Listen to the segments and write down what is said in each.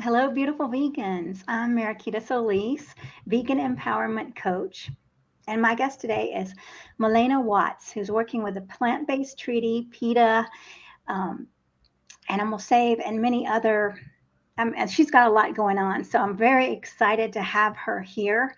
Hello, beautiful vegans. I'm Mariquita Solis, vegan empowerment coach. And my guest today is Malaina Watts, who's working with the Plant Based Treaty, PETA, um, Animal Save, and many other. And she's got a lot going on. So I'm very excited to have her here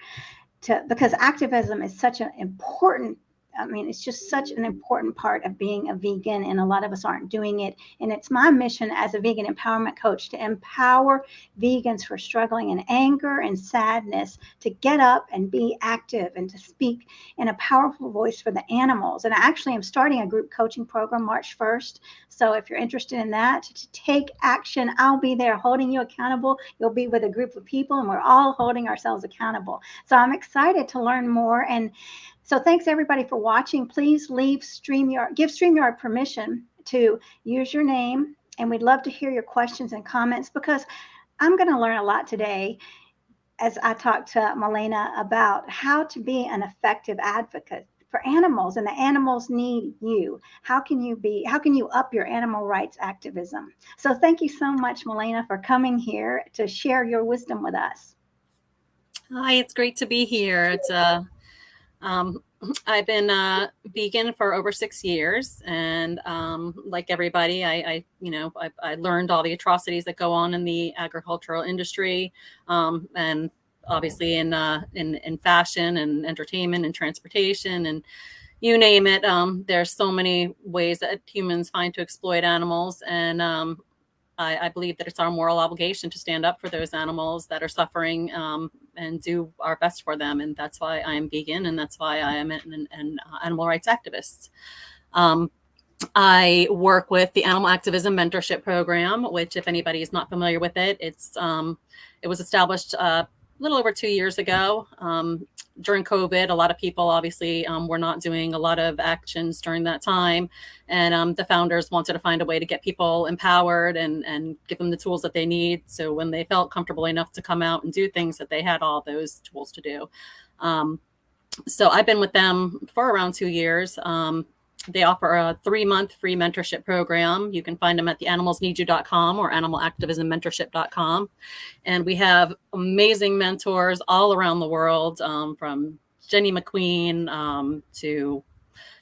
because activism is such an important, I mean, it's just such an important part of being a vegan, and a lot of us aren't doing it. And it's my mission as a vegan empowerment coach to empower vegans who are struggling in anger and sadness to get up and be active and to speak in a powerful voice for the animals. And I actually am starting a group coaching program March 1st. So if you're interested in that, to take action, I'll be there holding you accountable. You'll be with a group of people, and we're all holding ourselves accountable. So I'm excited to learn more. And so thanks everybody for watching. Please give StreamYard permission to use your name. And we'd love to hear your questions and comments, because I'm going to learn a lot today as I talk to Malaina about how to be an effective advocate for animals, and the animals need you. How can you up your animal rights activism? So thank you so much, Malaina, for coming here to share your wisdom with us. Hi, it's great to be here. Um, I've been vegan for over 6 years, and like everybody, I learned all the atrocities that go on in the agricultural industry, and obviously in fashion and entertainment and transportation and you name it. There's so many ways that humans find to exploit animals, and I believe that it's our moral obligation to stand up for those animals that are suffering, and do our best for them. And that's why I am vegan, and that's why I am an animal rights activist. Um, I work with the Animal Activism Mentorship Program, which, if anybody is not familiar with it, it was established a little over 2 years ago. During COVID, a lot of people obviously were not doing a lot of actions during that time. And the founders wanted to find a way to get people empowered and give them the tools that they need. So when they felt comfortable enough to come out and do things, that they had all those tools to do. So I've been with them for around 2 years. They offer a 3-month free mentorship program. You can find them at theanimalsneedyou.com or animalactivismmentorship.com. And we have amazing mentors all around the world, from Jenny McQueen to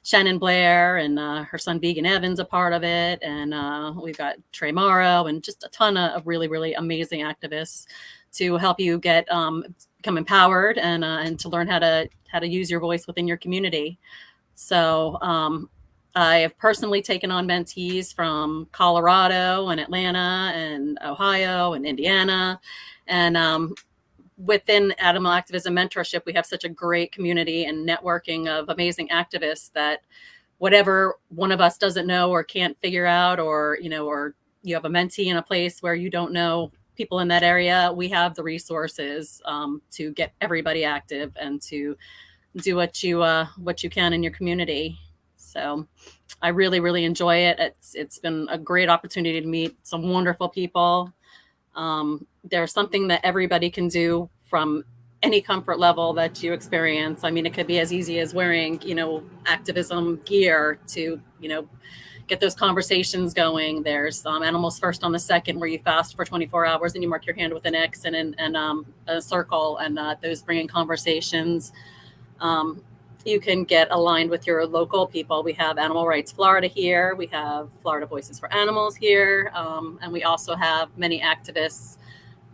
Shannon Blair, and her son Vegan Evan's a part of it. And we've got Trey Morrow and just a ton of really, really amazing activists to help you become empowered and to learn how to use your voice within your community. So I have personally taken on mentees from Colorado and Atlanta and Ohio and Indiana. And within Animal Activism Mentorship, we have such a great community and networking of amazing activists that whatever one of us doesn't know or can't figure out, or you have a mentee in a place where you don't know people in that area, we have the resources to get everybody active and to do what you can in your community. So I really, really enjoy it. It's been a great opportunity to meet some wonderful people. There's something that everybody can do from any comfort level that you experience. I mean, it could be as easy as wearing, activism gear to, get those conversations going. There's Animals First on the Second, where you fast for 24 hours and you mark your hand with an X and a circle, and those bring in conversations. You can get aligned with your local people. We have Animal Rights Florida here. We have Florida Voices for Animals here. And we also have many activists.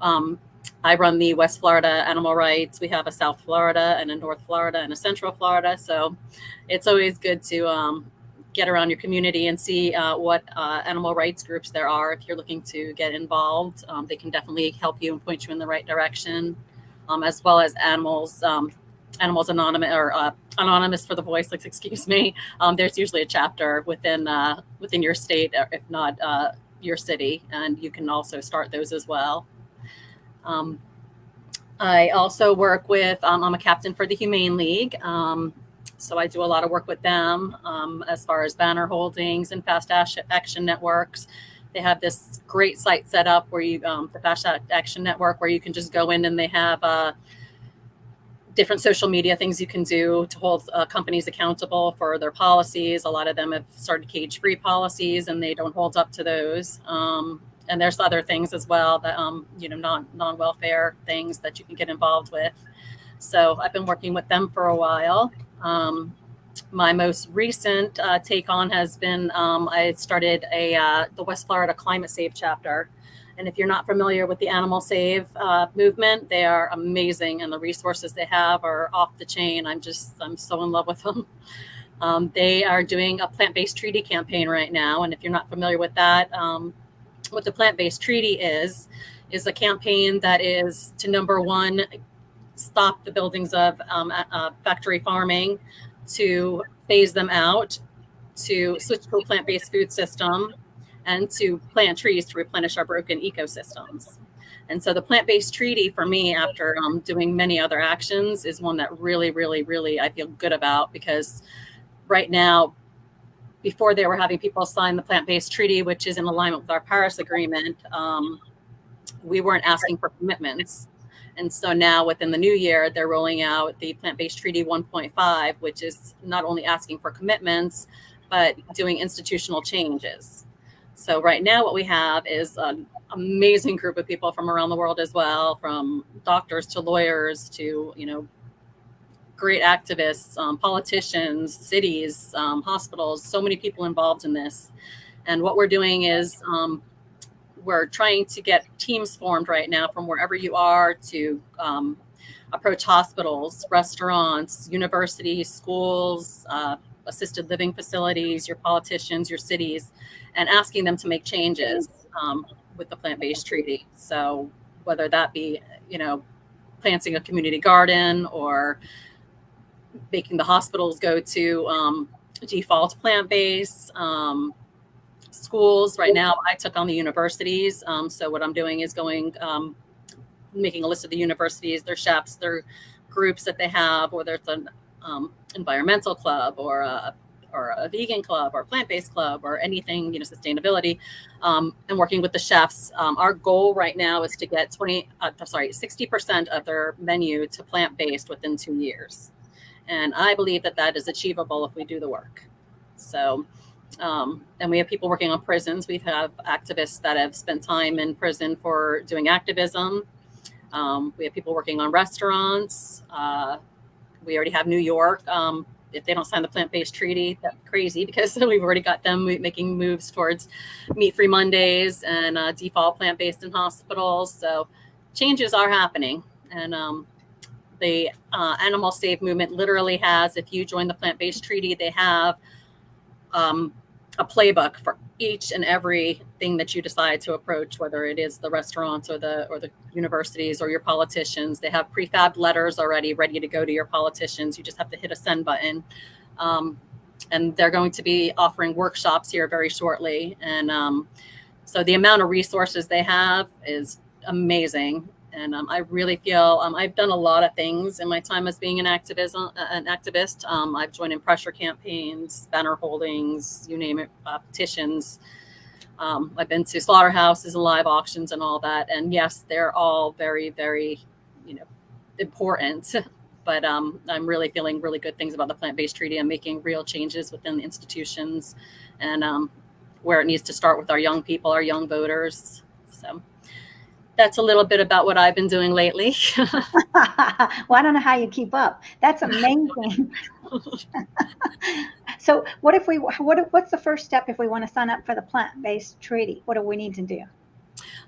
I run the West Florida Animal Rights. We have a South Florida and a North Florida and a Central Florida. So it's always good to get around your community and see what animal rights groups there are. If you're looking to get involved, they can definitely help you and point you in the right direction, as well as Animals Anonymous, or Anonymous for the Voiceless, excuse me. There's usually a chapter within your state, if not your city, and you can also start those as well. I also work with, I'm a captain for the Humane League, so I do a lot of work with them as far as banner holdings and fast action networks. They have this great site set up where the Fast Action Network, where you can just go in and they have different social media things you can do to hold companies accountable for their policies. A lot of them have started cage-free policies and they don't hold up to those. and there's other things as well that, non-welfare things that you can get involved with. So I've been working with them for a while. My most recent take on has been I started the West Florida Climate Save chapter. And if you're not familiar with the Animal Save movement, they are amazing, and the resources they have are off the chain. I'm so in love with them. They are doing a plant-based treaty campaign right now, and if you're not familiar with that, what the plant-based treaty is a campaign that is to, number one, stop the buildings of factory farming, to phase them out, to switch to a plant-based food system, and to plant trees to replenish our broken ecosystems. And so the plant-based treaty for me, after doing many other actions, is one that really, really, really I feel good about, because right now, before they were having people sign the plant-based treaty, which is in alignment with our Paris Agreement, we weren't asking for commitments. And so now within the new year, they're rolling out the Plant-Based Treaty 1.5, which is not only asking for commitments, but doing institutional changes. So right now what we have is an amazing group of people from around the world as well, from doctors to lawyers to, great activists, politicians, cities, hospitals, so many people involved in this. And what we're doing is we're trying to get teams formed right now from wherever you are to approach hospitals, restaurants, universities, schools, assisted living facilities, your politicians, your cities, and asking them to make changes with the plant-based treaty. So whether that be, planting a community garden or making the hospitals go to default plant-based, schools. Right now, I took on the universities. So what I'm doing is making a list of the universities, their chefs, their groups that they have, whether it's an environmental club or a vegan club or a plant-based club or anything, sustainability, and working with the chefs. Our goal right now is to get 60% of their menu to plant-based within 2 years. And I believe that is achievable if we do the work. So, and we have people working on prisons. We have activists that have spent time in prison for doing activism. We have people working on restaurants. We already have New York. If they don't sign the plant-based treaty, that's crazy, because we've already got them making moves towards meat-free Mondays and default plant-based in hospitals. So changes are happening. And the Animal Save movement literally has, if you join the plant-based treaty, they have a playbook for each and every thing that you decide to approach, whether it is the restaurants or the universities or your politicians. They have prefabbed letters already ready to go to your politicians. You just have to hit a send button. And they're going to be offering workshops here very shortly. And so the amount of resources they have is amazing. And I really feel I've done a lot of things in my time as being an activist. I've joined in pressure campaigns, banner holdings, you name it, petitions. I've been to slaughterhouses and live auctions and all that. And yes, they're all very, very, important. But I'm really feeling really good things about the plant-based treaty and making real changes within the institutions, and where it needs to start with our young people, our young voters. So that's a little bit about what I've been doing lately. Well, I don't know how you keep up. That's amazing. So what's the first step if we want to sign up for the plant-based treaty? What do we need to do?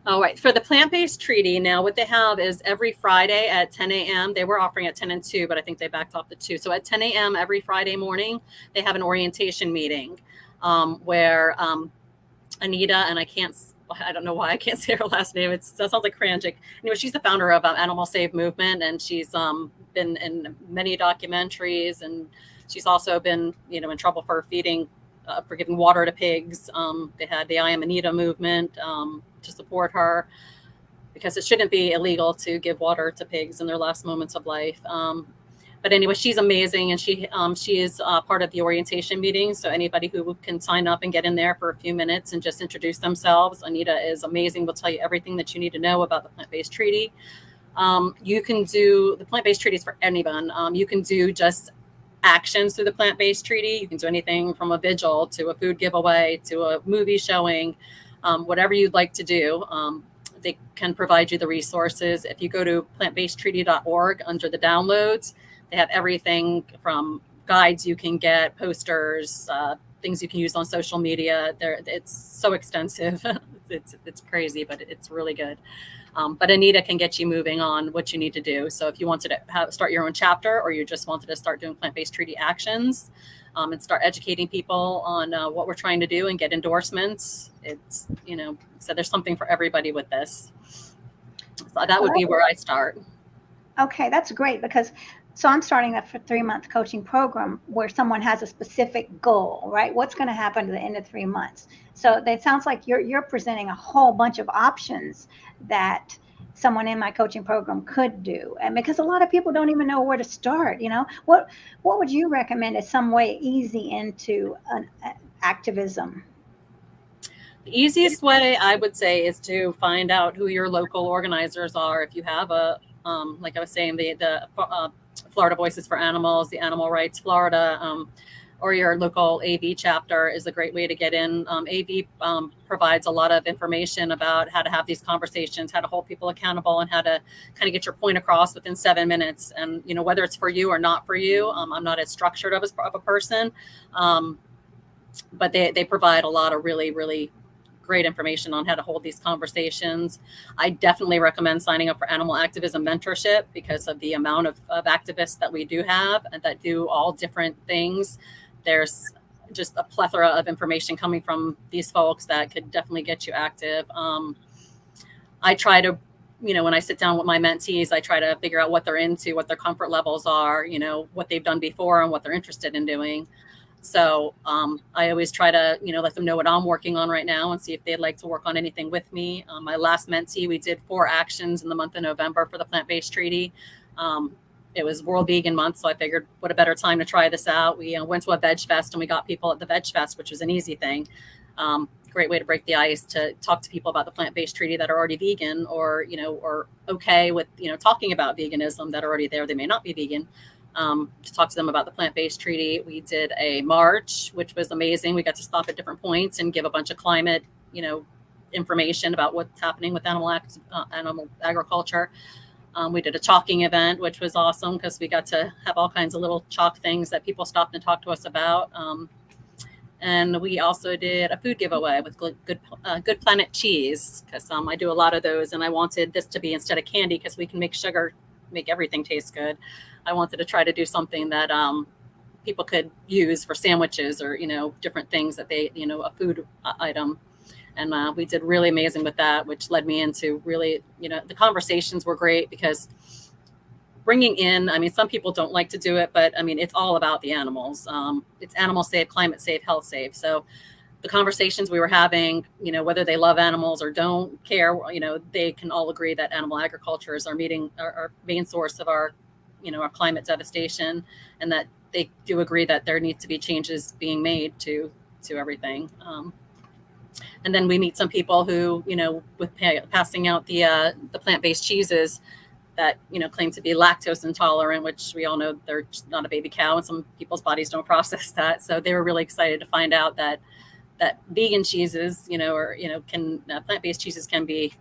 All right. For the plant-based treaty, now what they have is every Friday at 10 a.m. They were offering at 10 and 2, but I think they backed off the 2. So at 10 a.m. every Friday morning, they have an orientation meeting where Anita, and I don't know why I can't say her last name. It sounds like Kranjik. Anyway, she's the founder of Animal Save Movement, and she's been in many documentaries, and she's also been, in trouble for giving water to pigs. They had the I Am Anita movement to support her, because it shouldn't be illegal to give water to pigs in their last moments of life. But anyway, she's amazing, and she is part of the orientation meeting. So anybody who can sign up and get in there for a few minutes and just introduce themselves. Anita is amazing. Will tell you everything that you need to know about the plant-based treaty. You can do the plant-based treaties for anyone. You can do just actions through the plant-based treaty. You can do anything from a vigil to a food giveaway to a movie showing. whatever you'd like to do. They can provide you the resources. If you go to plantbasedtreaty.org under the downloads, they have everything from guides you can get, posters, things you can use on social media. It's so extensive. it's crazy, but it's really good. But Anita can get you moving on what you need to do. So if you wanted to start your own chapter, or you just wanted to start doing plant-based treaty actions, and start educating people on what we're trying to do and get endorsements, it's, so there's something for everybody with this. So that would be where I start. Okay, that's great, because so I'm starting a 3-month coaching program where someone has a specific goal, right? What's going to happen at the end of 3 months? So it sounds like you're presenting a whole bunch of options that someone in my coaching program could do. And because a lot of people don't even know where to start, what would you recommend as some way easy into activism? The easiest way, I would say, is to find out who your local organizers are. If you have a, like I was saying, the Florida Voices for Animals, the Animal Rights Florida, or your local AV chapter is a great way to get in. AV provides a lot of information about how to have these conversations, how to hold people accountable, and how to kind of get your point across within 7 minutes. And, whether it's for you or not for you, I'm not as structured of a person, but they provide a lot of really, really great information on how to hold these conversations. I definitely recommend signing up for Animal Activism Mentorship because of the amount of activists that we do have and that do all different things. There's just a plethora of information coming from these folks that could definitely get you active. I try to, when I sit down with my mentees, I try to figure out what they're into, what their comfort levels are, what they've done before and what they're interested in doing. So I always try to, let them know what I'm working on right now and see if they'd like to work on anything with me. My last mentee, we did 4 actions in the month of November for the plant-based treaty. It was World Vegan Month, so I figured what a better time to try this out. We went to a veg fest and we got people at the veg fest, which was an easy thing. Great way to break the ice, to talk to people about the plant-based treaty that are already vegan, or, or okay with, talking about veganism, that are already there. They may not be vegan. To talk to them about the plant-based treaty. We did a march, which was amazing. We got to stop at different points and give a bunch of climate, information about what's happening with animal agriculture. We did a chalking event, which was awesome because we got to have all kinds of little chalk things that people stopped and talked to us about. And we also did a food giveaway with Good Planet cheese, because I do a lot of those, and I wanted this to be, instead of candy, because we can make sugar make everything taste good, I wanted to try to do something that people could use for sandwiches or, different things that they, a food item. And we did really amazing with that, which led me into really, the conversations were great because bringing in, some people don't like to do it, but it's all about the animals. It's animal safe, climate safe, health safe. So the conversations we were having, whether they love animals or don't care, they can all agree that animal agriculture is our main source of our climate devastation, and that they do agree that there needs to be changes being made to everything. And then we meet some people who, with passing out the plant-based cheeses that, claim to be lactose intolerant, which we all know they're not a baby cow, and some people's bodies don't process that. So they were really excited to find out that vegan cheeses, can plant-based cheeses can be,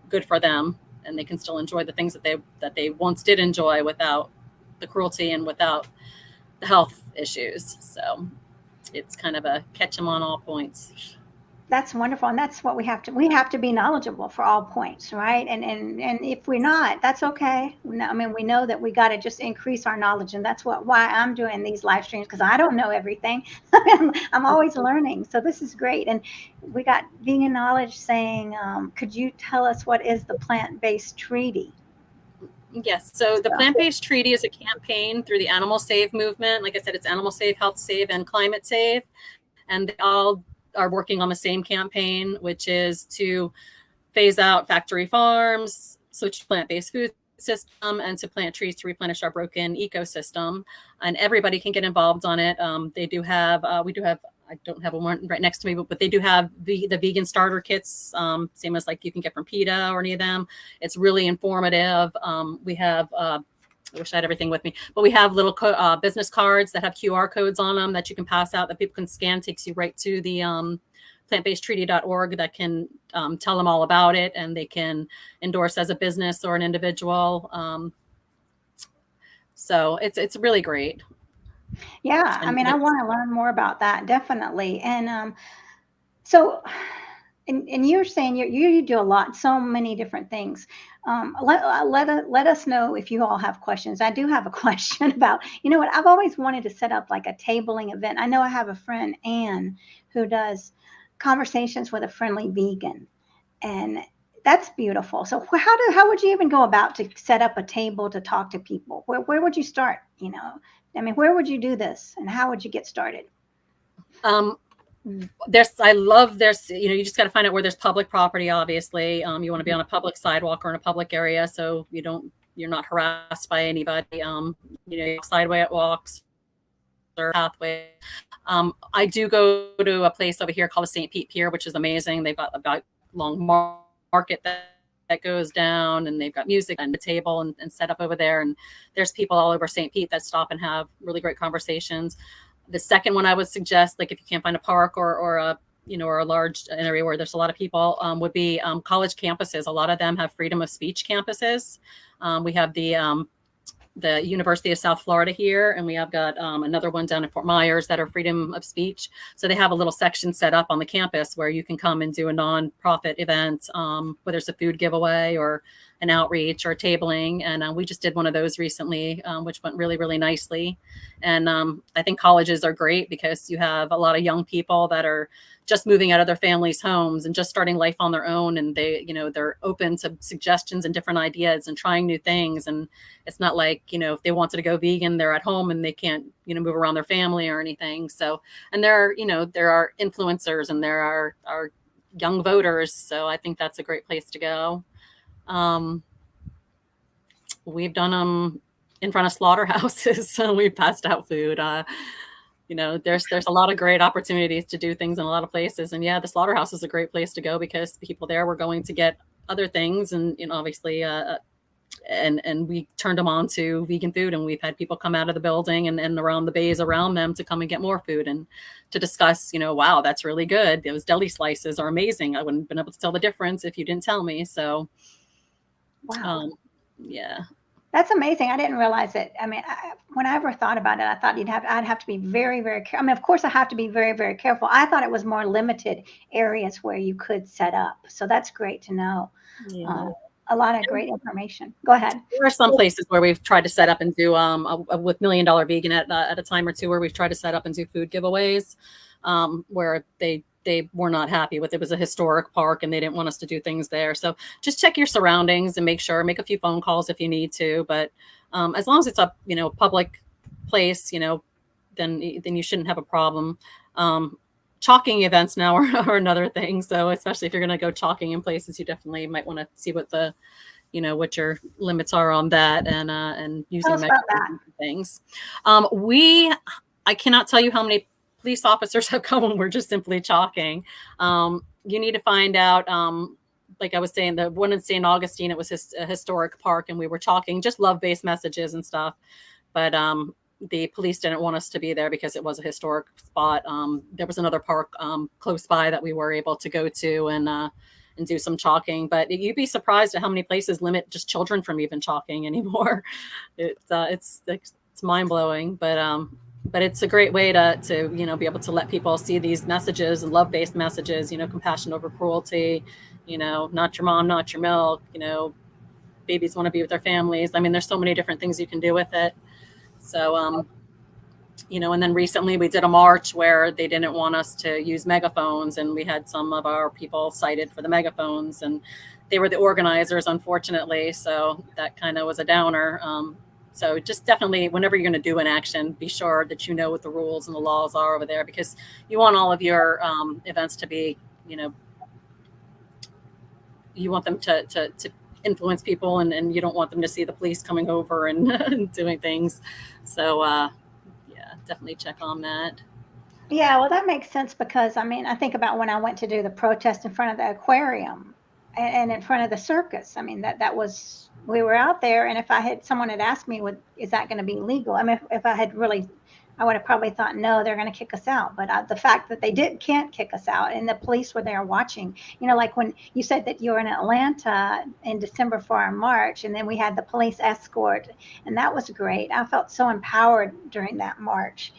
good for them, and they can still enjoy the things that they once did enjoy without the cruelty and without the health issues. So it's kind of a catch them on all points. That's wonderful. And that's what we have to be knowledgeable for all points, right? And if we're not, that's okay. We know that we got to just increase our knowledge. And that's why I'm doing these live streams, because I don't know everything. I'm always learning. So this is great. And we got Vegan Knowledge saying, could you tell us what is the plant-based treaty? Yes. So the plant-based treaty is a campaign through the Animal Save movement. Like I said, it's Animal Save, Health Save, and Climate Save. And they all are working on the same campaign, which is to phase out factory farms, switch to plant-based food system, and to plant trees to replenish our broken ecosystem. And everybody can get involved on it. They do have, we do have, I don't have one right next to me, but they do have the vegan starter kits, same as like you can get from PETA or any of them. It's really informative. We have, I wish I had everything with me, but we have little business cards that have QR codes on them that you can pass out, that people can scan. Takes you right to the plantbasedtreaty.org that can tell them all about it, and they can endorse as a business or an individual. So it's really great. Yeah, I And mean, I want to learn more about that, definitely. And so, and you're saying you do a lot, so many different things. Let us know if you all have questions. I do have a question about, you know what, I've always wanted to set up like a tabling event. I know I have a friend, Anne, who does conversations with a friendly vegan, and that's beautiful. So how would you even go about to set up a table to talk to people? Where would you start? You know, I mean, where would you do this, and how would you get started? I love there's, you just got to find out where there's public property. Obviously, you want to be on a public sidewalk or in a public area, so you're not harassed by anybody. Sidewalks or pathway. I do go to a place over here called the St. Pete Pier, which is amazing. They've got a long market that goes down, and they've got music and the table and set up over there. And there's people all over St. Pete that stop and have really great conversations. The second one I would suggest, like if you can't find a park or a or a large area where there's a lot of people, would be college campuses. A lot of them have freedom of speech campuses. We have the University of South Florida here, and we have got another one down in Fort Myers that are freedom of speech. So they have a little section set up on the campus where you can come and do a nonprofit event, whether it's a food giveaway or an outreach or tabling. And we just did one of those recently, which went really, really nicely. And I think colleges are great because you have a lot of young people that are just moving out of their families' homes and just starting life on their own. And they're open to suggestions and different ideas and trying new things. And it's not like, if they wanted to go vegan, they're at home and they can't, move around their family or anything. So, and there are influencers and there are young voters. So I think that's a great place to go. We've done them in front of slaughterhouses. So we passed out food. There's a lot of great opportunities to do things in a lot of places. And yeah, the slaughterhouse is a great place to go because people there were going to get other things. And, obviously, and we turned them on to vegan food, and we've had people come out of the building and around the bays around them to come and get more food and to discuss, wow, that's really good. Those deli slices are amazing. I wouldn't have been able to tell the difference if you didn't tell me. So, wow. Yeah. That's amazing. I didn't realize it. I mean, when I ever thought about it, I thought I'd have to be very, very careful. I mean, of course, I have to be very, very careful. I thought it was more limited areas where you could set up. So that's great to know. Yeah. A lot of great information. Go ahead. There are some places where we've tried to set up and do with $1 Million Vegan at a time or two, where we've tried to set up and do food giveaways, where they were not happy with it. It was a historic park and they didn't want us to do things there. So just check your surroundings and make a few phone calls if you need to. But as long as it's a public place, then you shouldn't have a problem. Chalking events now are another thing. So especially if you're going to go chalking in places, you definitely might want to see what what your limits are on that and using things. I cannot tell you how many police officers have come when we're just simply chalking. You need to find out, like I was saying, the one in St. Augustine, it was a historic park, and we were chalking just love-based messages and stuff. But the police didn't want us to be there because it was a historic spot. There was another park close by that we were able to go to and do some chalking. But you'd be surprised at how many places limit just children from even chalking anymore. It's mind-blowing, but it's a great way to be able to let people see these messages and love-based messages, compassion over cruelty, not your mom, not your milk, babies want to be with their families. I mean, there's so many different things you can do with it. So, and then recently we did a march where they didn't want us to use megaphones, and we had some of our people cited for the megaphones, and they were the organizers, unfortunately. So that kind of was a downer. So just definitely, whenever you're going to do an action, be sure that you know what the rules and the laws are over there, because you want all of your events to be, you want them to influence people, and you don't want them to see the police coming over and doing things. So yeah, definitely check on that. Yeah, well, that makes sense, because I think about when I went to do the protest in front of the aquarium and in front of the circus. I mean, that was, we were out there, and if someone had asked me, is that going to be legal? I mean, if I had really I would have probably thought, no, they're going to kick us out. But the fact that they can't kick us out, and the police were there watching, like when you said that you were in Atlanta in December for our march, and then we had the police escort, and that was great. I felt so empowered during that march.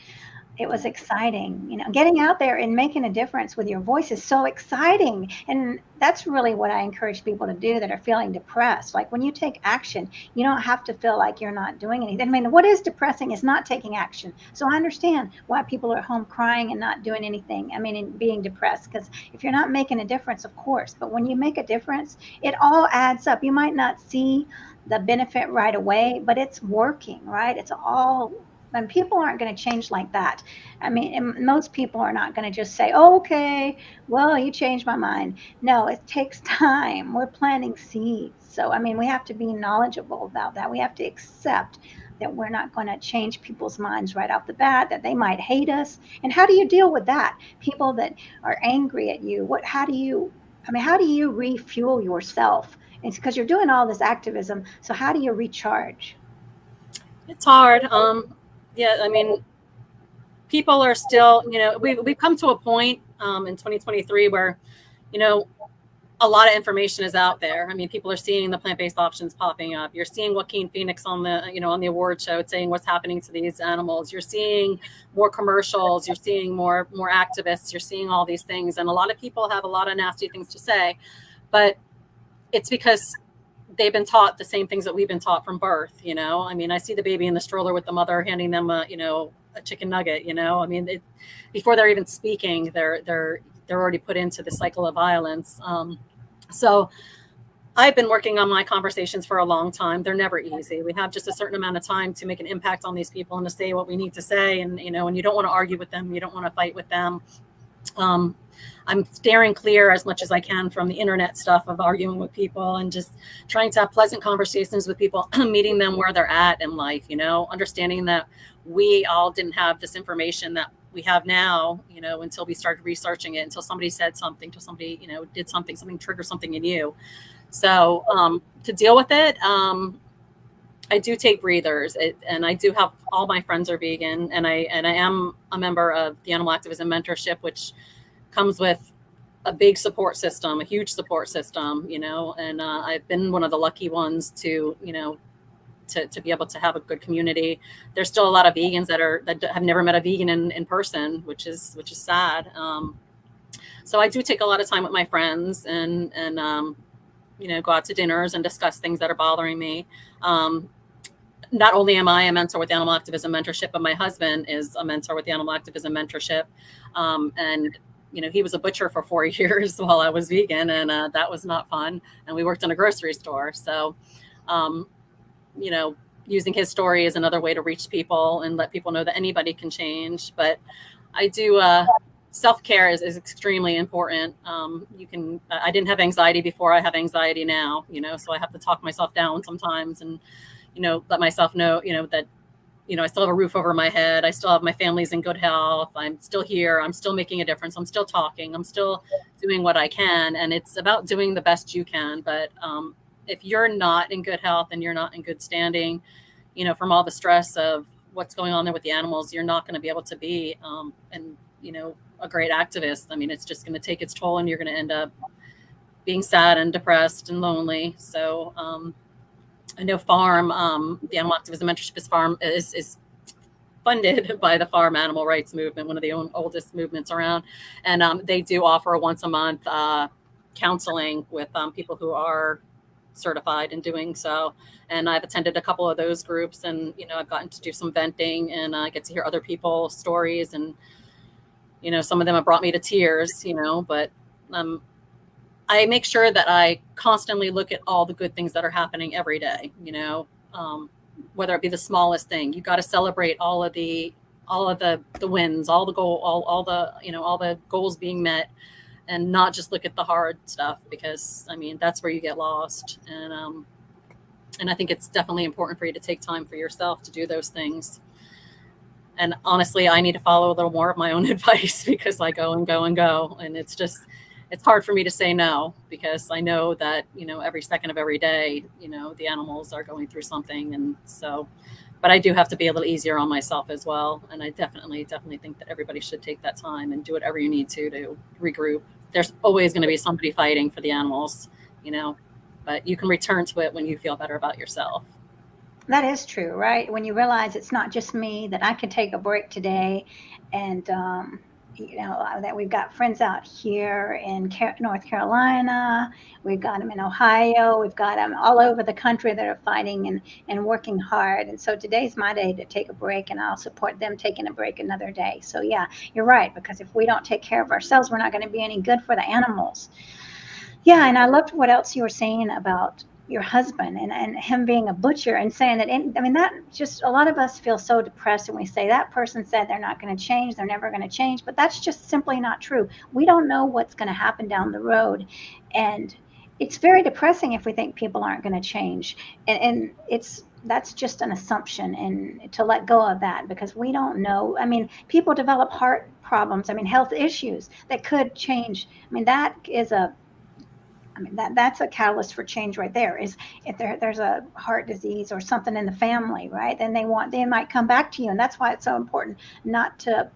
It was exciting. Getting out there and making a difference with your voice is so exciting. And that's really what I encourage people to do that are feeling depressed. Like when you take action, you don't have to feel like you're not doing anything. I mean, what is depressing is not taking action. So I understand why people are at home crying and not doing anything. I mean, and being depressed, because if you're not making a difference, of course, but when you make a difference, it all adds up. You might not see the benefit right away, but it's working, right? It's all, and people aren't going to change like that. I mean, and most people are not going to just say, oh, okay, well, you changed my mind. No, it takes time. We're planting seeds. So, I mean, we have to be knowledgeable about that. We have to accept that we're not going to change people's minds right off the bat, that they might hate us. And how do you deal with that? People that are angry at you, how do you refuel yourself? It's because you're doing all this activism. So how do you recharge? It's hard. Yeah, I mean, people are still, we've come to a point in 2023 where, a lot of information is out there. I mean, people are seeing the plant-based options popping up. You're seeing Joaquin Phoenix on the award show saying what's happening to these animals. You're seeing more commercials. You're seeing more activists. You're seeing all these things. And a lot of people have a lot of nasty things to say, but it's because they've been taught the same things that we've been taught from birth. I mean, I see the baby in the stroller with the mother handing them a chicken nugget. I mean, before they're even speaking, they're already put into the cycle of violence. So I've been working on my conversations for a long time. They're never easy. We have just a certain amount of time to make an impact on these people and to say what we need to say. And, and you don't want to argue with them. You don't want to fight with them. I'm steering clear as much as I can from the internet stuff of arguing with people and just trying to have pleasant conversations with people, meeting them where they're at in life, understanding that we all didn't have this information that we have now, until we started researching it, until somebody said something, until somebody, did something triggered something in you. So to deal with it, I do take breathers, and I do have, all my friends are vegan, and I am a member of the Animal Activism Mentorship, which comes with a big support system, a huge support system, and I've been one of the lucky ones to be able to have a good community. There's still a lot of vegans that have never met a vegan in person, which is sad. So I do take a lot of time with my friends and go out to dinners and discuss things that are bothering me. Not only am I a mentor with the Animal Activism Mentorship, but my husband is a mentor with the Animal Activism Mentorship. And he was a butcher for 4 years while I was vegan, and that was not fun. And we worked in a grocery store. So, using his story is another way to reach people and let people know that anybody can change. But I do, self-care is extremely important. I didn't have anxiety before. I have anxiety now, so I have to talk myself down sometimes and, let myself know, that, I still have a roof over my head. I still have my family's in good health. I'm still here. I'm still making a difference. I'm still talking. I'm still doing what I can. And it's about doing the best you can. But if you're not in good health and you're not in good standing, from all the stress of what's going on there with the animals, you're not going to be able to be, a great activist. I mean, it's just going to take its toll, and you're going to end up being sad and depressed and lonely. So, I know the Animal Activism Mentorship is funded by the farm animal rights movement, one of the oldest movements around. And they do offer once a month counseling with people who are certified in doing so. And I've attended a couple of those groups, and, I've gotten to do some venting, and I get to hear other people's stories. And, some of them have brought me to tears, but I make sure that I constantly look at all the good things that are happening every day, whether it be the smallest thing. You got to celebrate all of the wins, all the goals being met, and not just look at the hard stuff, because that's where you get lost. And I think it's definitely important for you to take time for yourself to do those things. And honestly, I need to follow a little more of my own advice, because I go and go and go, and it's hard for me to say no, because I know that, every second of every day, the animals are going through something. And so but I do have to be a little easier on myself as well. And I definitely think that everybody should take that time and do whatever you need to regroup. There's always going to be somebody fighting for the animals, you know, but you can return to it when you feel better about yourself. That is true, right? When you realize it's not just me, that I can take a break today, and that we've got friends out here in North Carolina, we've got them in Ohio, we've got them all over the country that are fighting and working hard. And so today's my day to take a break, and I'll support them taking a break another day. So yeah, you're right, because if we don't take care of ourselves, we're not going to be any good for the animals. Yeah, and I loved what else you were saying about your husband and him being a butcher, and saying that, I mean, that just, a lot of us feel so depressed when we say that person said they're not going to change, they're never going to change, but that's just simply not true. We don't know what's going to happen down the road. And it's very depressing if we think people aren't going to change. And that's just an assumption, and to let go of that, because we don't know. I mean, people develop heart problems, I mean, health issues that could change. I mean, that's a catalyst for change right there. Is if there's a heart disease or something in the family, right? Then they might come back to you, and that's why it's so important not to.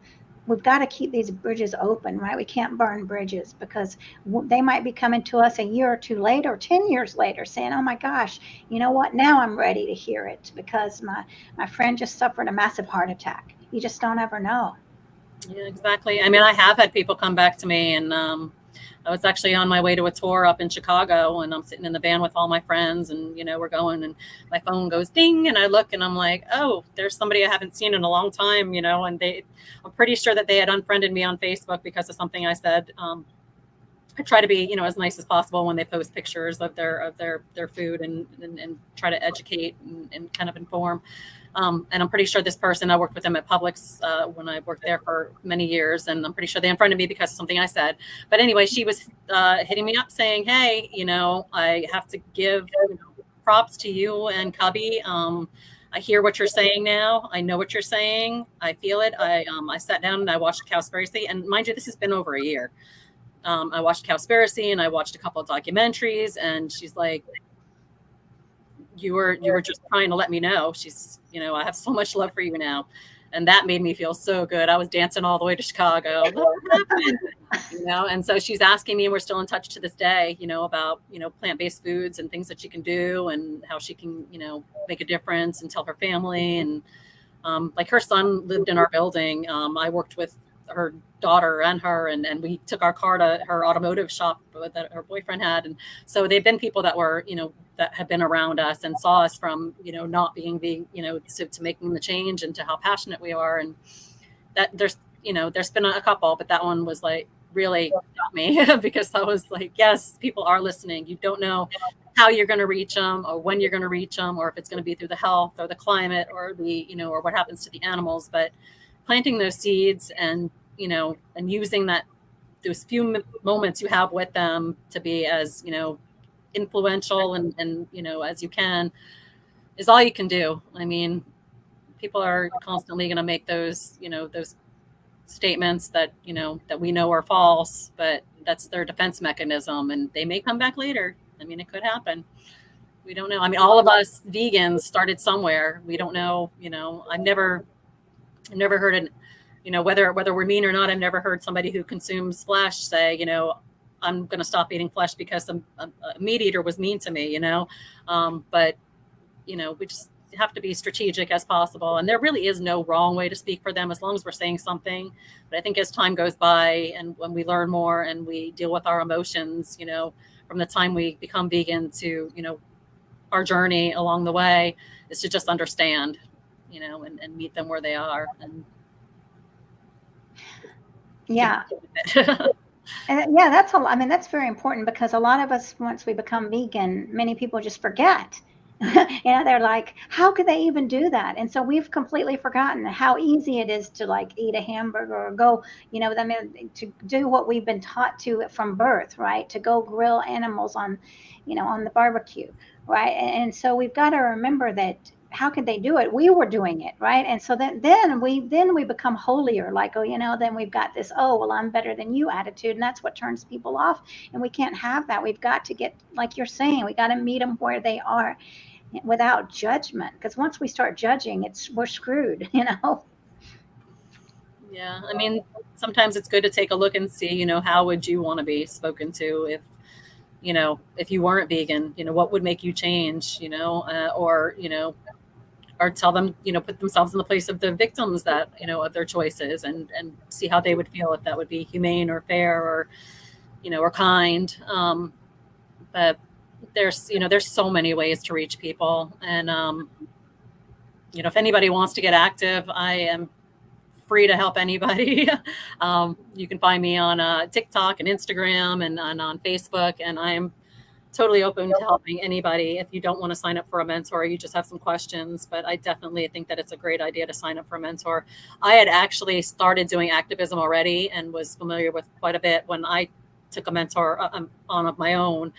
We've got to keep these bridges open, right? We can't burn bridges, because they might be coming to us a year or two later, 10 years later, saying, "Oh my gosh, you know what? Now I'm ready to hear it, because my friend just suffered a massive heart attack." You just don't ever know. Yeah, exactly. I mean, I have had people come back to me, and I was actually on my way to a tour up in Chicago, and I'm sitting in the van with all my friends, and we're going, and my phone goes ding, and I look, and I'm like, oh, there's somebody I haven't seen in a long time, and I'm pretty sure that they had unfriended me on Facebook because of something I said. I try to be, as nice as possible when they post pictures of their food, and try to educate and kind of inform. And I'm pretty sure this person, I worked with them at Publix when I worked there for many years, and I'm pretty sure they unfriended me because of something I said. But anyway, she was hitting me up saying, hey, I have to give props to you and Cubby. I hear what you're saying now. I know what you're saying. I feel it. I sat down and I watched Cowspiracy, and mind you, this has been over a year. I watched Cowspiracy, and I watched a couple of documentaries, and she's like, you were just trying to let me know. She's, I have so much love for you now. And that made me feel so good. I was dancing all the way to Chicago, and so she's asking me, and we're still in touch to this day, about, plant-based foods and things that she can do, and how she can, make a difference and tell her family. And like, her son lived in our building. I worked with her daughter and her, and we took our car to her automotive shop that her boyfriend had. And so they've been people that were, that have been around us and saw us from, not being to making the change, and to how passionate we are. And that there's been a couple, but that one was like really got me because I was like, yes, people are listening. You don't know how you're going to reach them, or when you're going to reach them, or if it's going to be through the health or the climate, or or what happens to the animals. But planting those seeds, and and using those few moments you have with them to be as influential and as you can, is all you can do. I mean, people are constantly going to make those those statements that that we know are false, but that's their defense mechanism, and they may come back later. I mean, it could happen. We don't know. I mean, all of us vegans started somewhere. We don't know. I've never heard an whether we're mean or not, I've never heard somebody who consumes flesh say, I'm going to stop eating flesh because a meat eater was mean to me, but, we just have to be strategic as possible. And there really is no wrong way to speak for them, as long as we're saying something. But I think as time goes by, and when we learn more and we deal with our emotions, from the time we become vegan to, our journey along the way, is to just understand, and meet them where they are. And yeah. And yeah, that's very important, because a lot of us, once we become vegan, many people just forget. They're like, how could they even do that? And so we've completely forgotten how easy it is to like eat a hamburger, or go, to do what we've been taught to from birth, right? To go grill animals on the barbecue, right? And so we've got to remember that, how could they do it? We were doing it, right? And so then we become holier, like, then we've got this, oh, well, I'm better than you attitude, and that's what turns people off. And we can't have that. We've got to get, like you're saying, we got to meet them where they are. without judgment. Because once we start judging, we're screwed, you know? Yeah. I mean, sometimes it's good to take a look and see, you know, how would you want to be spoken to if, you know, if you weren't vegan, you know, what would make you change, you know, or, you know, or tell them, you know, put themselves in the place of the victims that, you know, of their choices and see how they would feel, if that would be humane or fair or, you know, or kind. But there's, you know, there's so many ways to reach people. And, you know, if anybody wants to get active, I am free to help anybody. You can find me on TikTok and Instagram and on Facebook. And I'm totally open to helping anybody. If you don't want to sign up for a mentor, you just have some questions, but I definitely think that it's a great idea to sign up for a mentor. I had actually started doing activism already and was familiar with quite a bit when I took a mentor on of my own.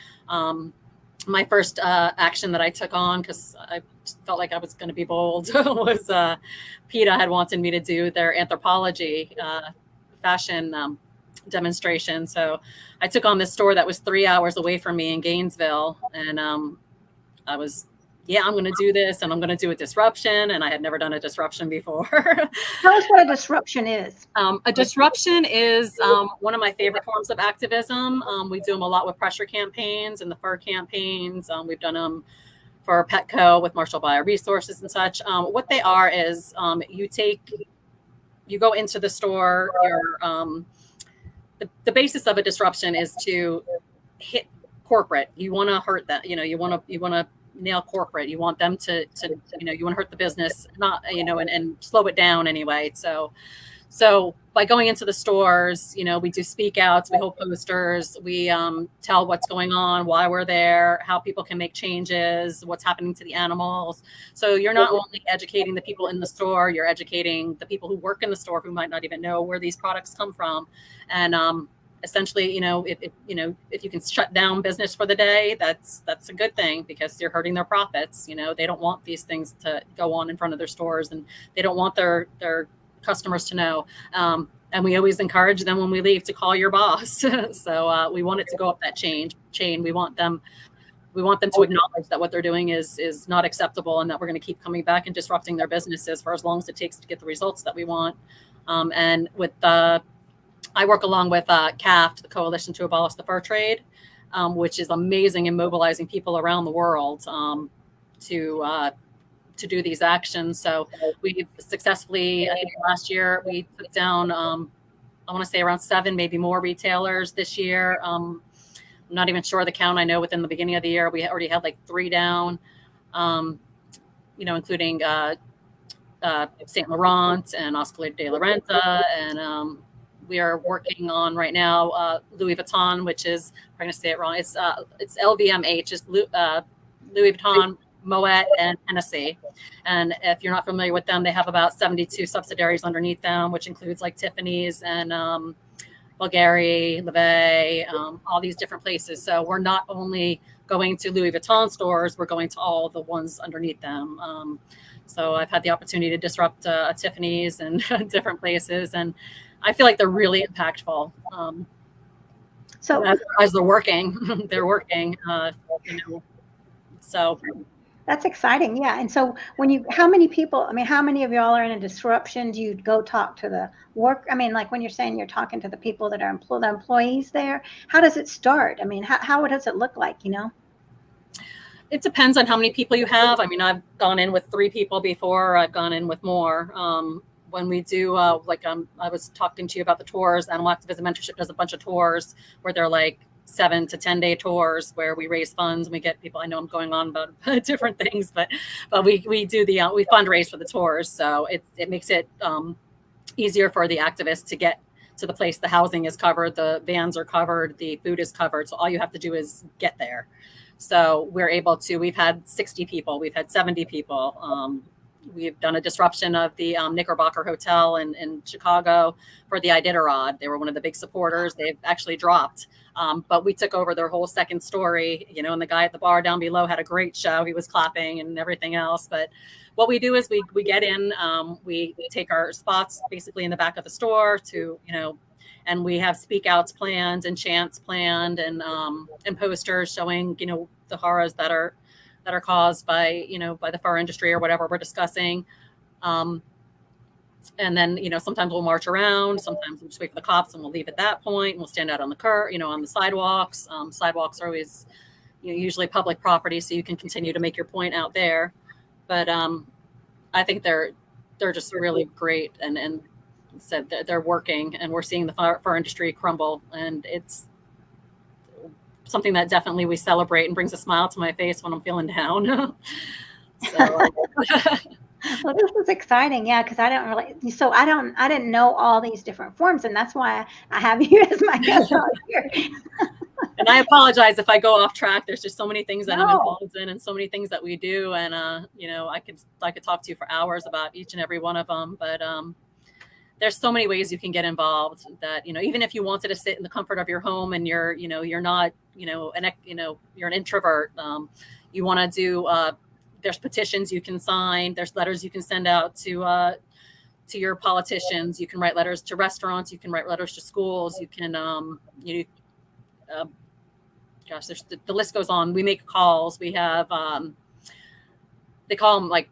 My first action that I took on, because I felt like I was going to be bold, was PETA had wanted me to do their anthropology fashion demonstration. So I took on this store that was 3 hours away from me in Gainesville. And I was, yeah, I'm going to do this and I'm going to do a disruption. And I had never done a disruption before. Tell us what a disruption is. A disruption is one of my favorite forms of activism. We do them a lot with pressure campaigns and the fur campaigns. We've done them for Petco with Marshall Bioresources and such. What they are is you go into the store, the basis of a disruption is to hit corporate. You want to hurt that, you know, you want to nail corporate. You want them to, you know, you want to hurt the business, not, you know, and slow it down anyway. So by going into the stores, you know, we do speak outs, we hold posters, we tell what's going on, why we're there, how people can make changes, what's happening to the animals. So you're not only educating the people in the store, you're educating the people who work in the store who might not even know where these products come from. And essentially, you know, if you can shut down business for the day, that's a good thing, because you're hurting their profits. You know, they don't want these things to go on in front of their stores, and they don't want their customers to know. And we always encourage them when we leave to call your boss. So we want it to go up that chain. We want them to acknowledge that what they're doing is not acceptable, and that we're going to keep coming back and disrupting their businesses for as long as it takes to get the results that we want. And with I work along with CAFT, the Coalition to Abolish the Fur Trade, which is amazing in mobilizing people around the world to do these actions. So we've successfully, I think last year we took down, I want to say around 7, maybe more retailers this year. I'm not even sure the count. I know within the beginning of the year, we already had like 3 down, you know, including Saint Laurent and Oscar de la Renta. And we are working on right now Louis Vuitton, which is, I'm going to say it wrong. It's LVMH, it's Louis Vuitton, Moet, and Hennessy. And if you're not familiar with them, they have about 72 subsidiaries underneath them, which includes like Tiffany's and Bulgari, Levet, all these different places. So we're not only going to Louis Vuitton stores, we're going to all the ones underneath them. So I've had the opportunity to disrupt Tiffany's and different places, and I feel like they're really impactful. So as they're working, you know, so. That's exciting. Yeah. And so how many people, I mean, how many of y'all are in a disruption? Do you go talk to the work? I mean, like when you're saying you're talking to the people that are the employees there, how does it start? I mean, how does it look like, you know? It depends on how many people you have. I mean, I've gone in with 3 people before. I've gone in with more. When we do, I was talking to you about the tours, Animal Activism Mentorship does a bunch of tours where they're like 7 to 10 day tours where we raise funds and we get people. I know I'm going on about different things, but we do we fundraise for the tours. So it makes it easier for the activists to get to the place. The housing is covered, the vans are covered, the food is covered. So all you have to do is get there. So we're able to, we've had 60 people, we've had 70 people. We've done a disruption of the Knickerbocker Hotel in Chicago for the Iditarod. They were one of the big supporters. They've actually dropped, but we took over their whole second story, you know, and the guy at the bar down below had a great show. He was clapping and everything else. But what we do is we get in, we take our spots basically in the back of the store to, you know, and we have speak outs planned and chants planned and posters showing, you know, the horrors that are that are caused by, by the fur industry or whatever we're discussing. And then, sometimes we'll march around, sometimes we'll just wait for the cops and we'll leave at that point. And we'll stand out on the on the sidewalks. Sidewalks are always, usually public property, so you can continue to make your point out there. But I think they're just really great, and said that they're working, and we're seeing the fur industry crumble, and it's something that definitely we celebrate and brings a smile to my face when I'm feeling down. So. Well, this is exciting, yeah, because I didn't know all these different forms, and that's why I have you as my guest out here. And I apologize if I go off track. There's just so many things that I'm involved in, and so many things that we do, and I could talk to you for hours about each and every one of them. But there's so many ways you can get involved that, even if you wanted to sit in the comfort of your home and you're not, you're an introvert, you want to do. There's petitions you can sign. There's letters you can send out to your politicians. You can write letters to restaurants. You can write letters to schools. You can, gosh, the list goes on. We make calls. We have, they call them like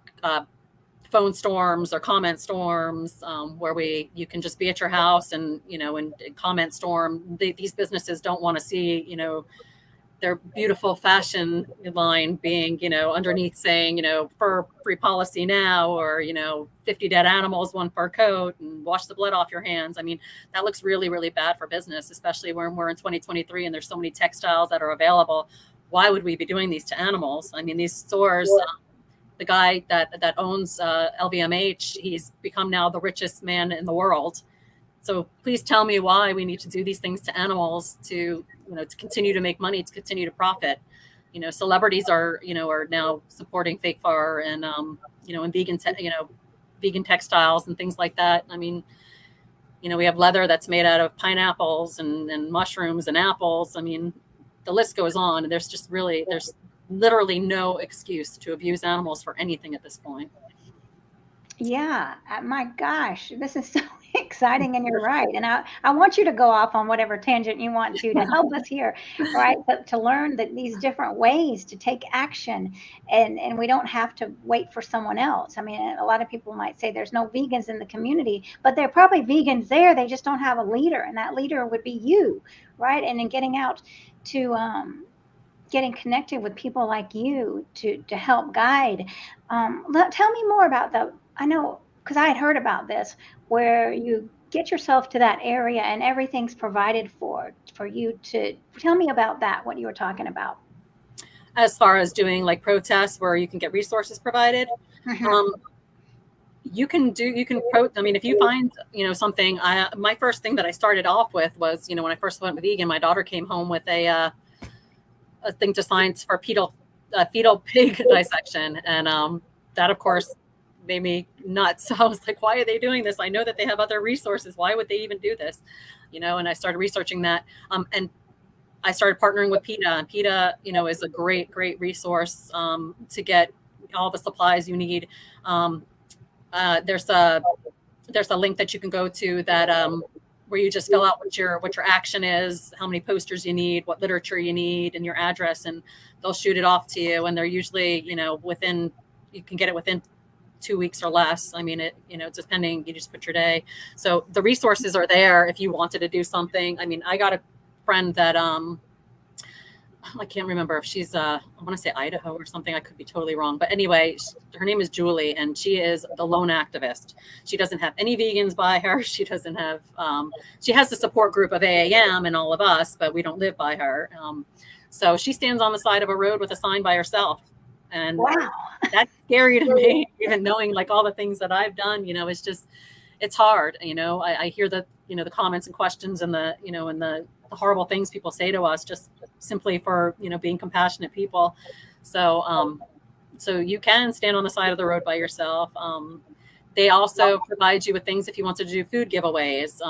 phone storms or comment storms, where you can just be at your house and, and comment storm. These businesses don't want to see, their beautiful fashion line being, underneath saying, fur free policy now, or, 50 dead animals, 1 fur coat, and wash the blood off your hands. I mean, that looks really, really bad for business, especially when we're in 2023 and there's so many textiles that are available. Why would we be doing these to animals? I mean, these stores, the guy that owns LVMH, he's become now the richest man in the world. So please tell me why we need to do these things to animals to continue to make money, to continue to profit. Celebrities are now supporting fake fur and, and vegan textiles and things like that. I mean, we have leather that's made out of pineapples and mushrooms and apples. I mean, the list goes on. And there's literally no excuse to abuse animals for anything at this point. Yeah, my gosh, this is so exciting, and you're right. And I want you to go off on whatever tangent you want to help us here, right? But to learn that these different ways to take action, and we don't have to wait for someone else. I mean, a lot of people might say there's no vegans in the community, but there are probably vegans there. They just don't have a leader, and that leader would be you, right? And in getting out to getting connected with people like you to help guide. Tell me more about I know, because I had heard about this, where you get yourself to that area and everything's provided for you to tell me about that, what you were talking about. As far as doing like protests where you can get resources provided, you can I mean, if you find, something, my first thing that I started off with was, when I first went vegan, my daughter came home with a thing to sign for fetal pig dissection. And that, of course, made me nuts. So I was like, why are they doing this? I know that they have other resources. Why would they even do this? And I started researching that. And I started partnering with PETA. And PETA, is a great, great resource to get all the supplies you need. There's a link that you can go to that where you just fill out what your action is, how many posters you need, what literature you need, and your address, and they'll shoot it off to you. And they're usually, you can get it within 2 weeks or less. I mean, depending, you just put your day. So the resources are there if you wanted to do something. I mean, I got a friend that, I can't remember if she's, I want to say Idaho or something. I could be totally wrong. But anyway, her name is Julie, and she is the lone activist. She doesn't have any vegans by her. She doesn't have, she has the support group of AAM and all of us, but we don't live by her. So she stands on the side of a road with a sign by herself. And wow, that's scary to me, even knowing like all the things that I've done. It's hard. I hear the comments and questions and the horrible things people say to us just simply for being compassionate people. So you can stand on the side of the road by yourself. They also provide you with things if you want to do food giveaways.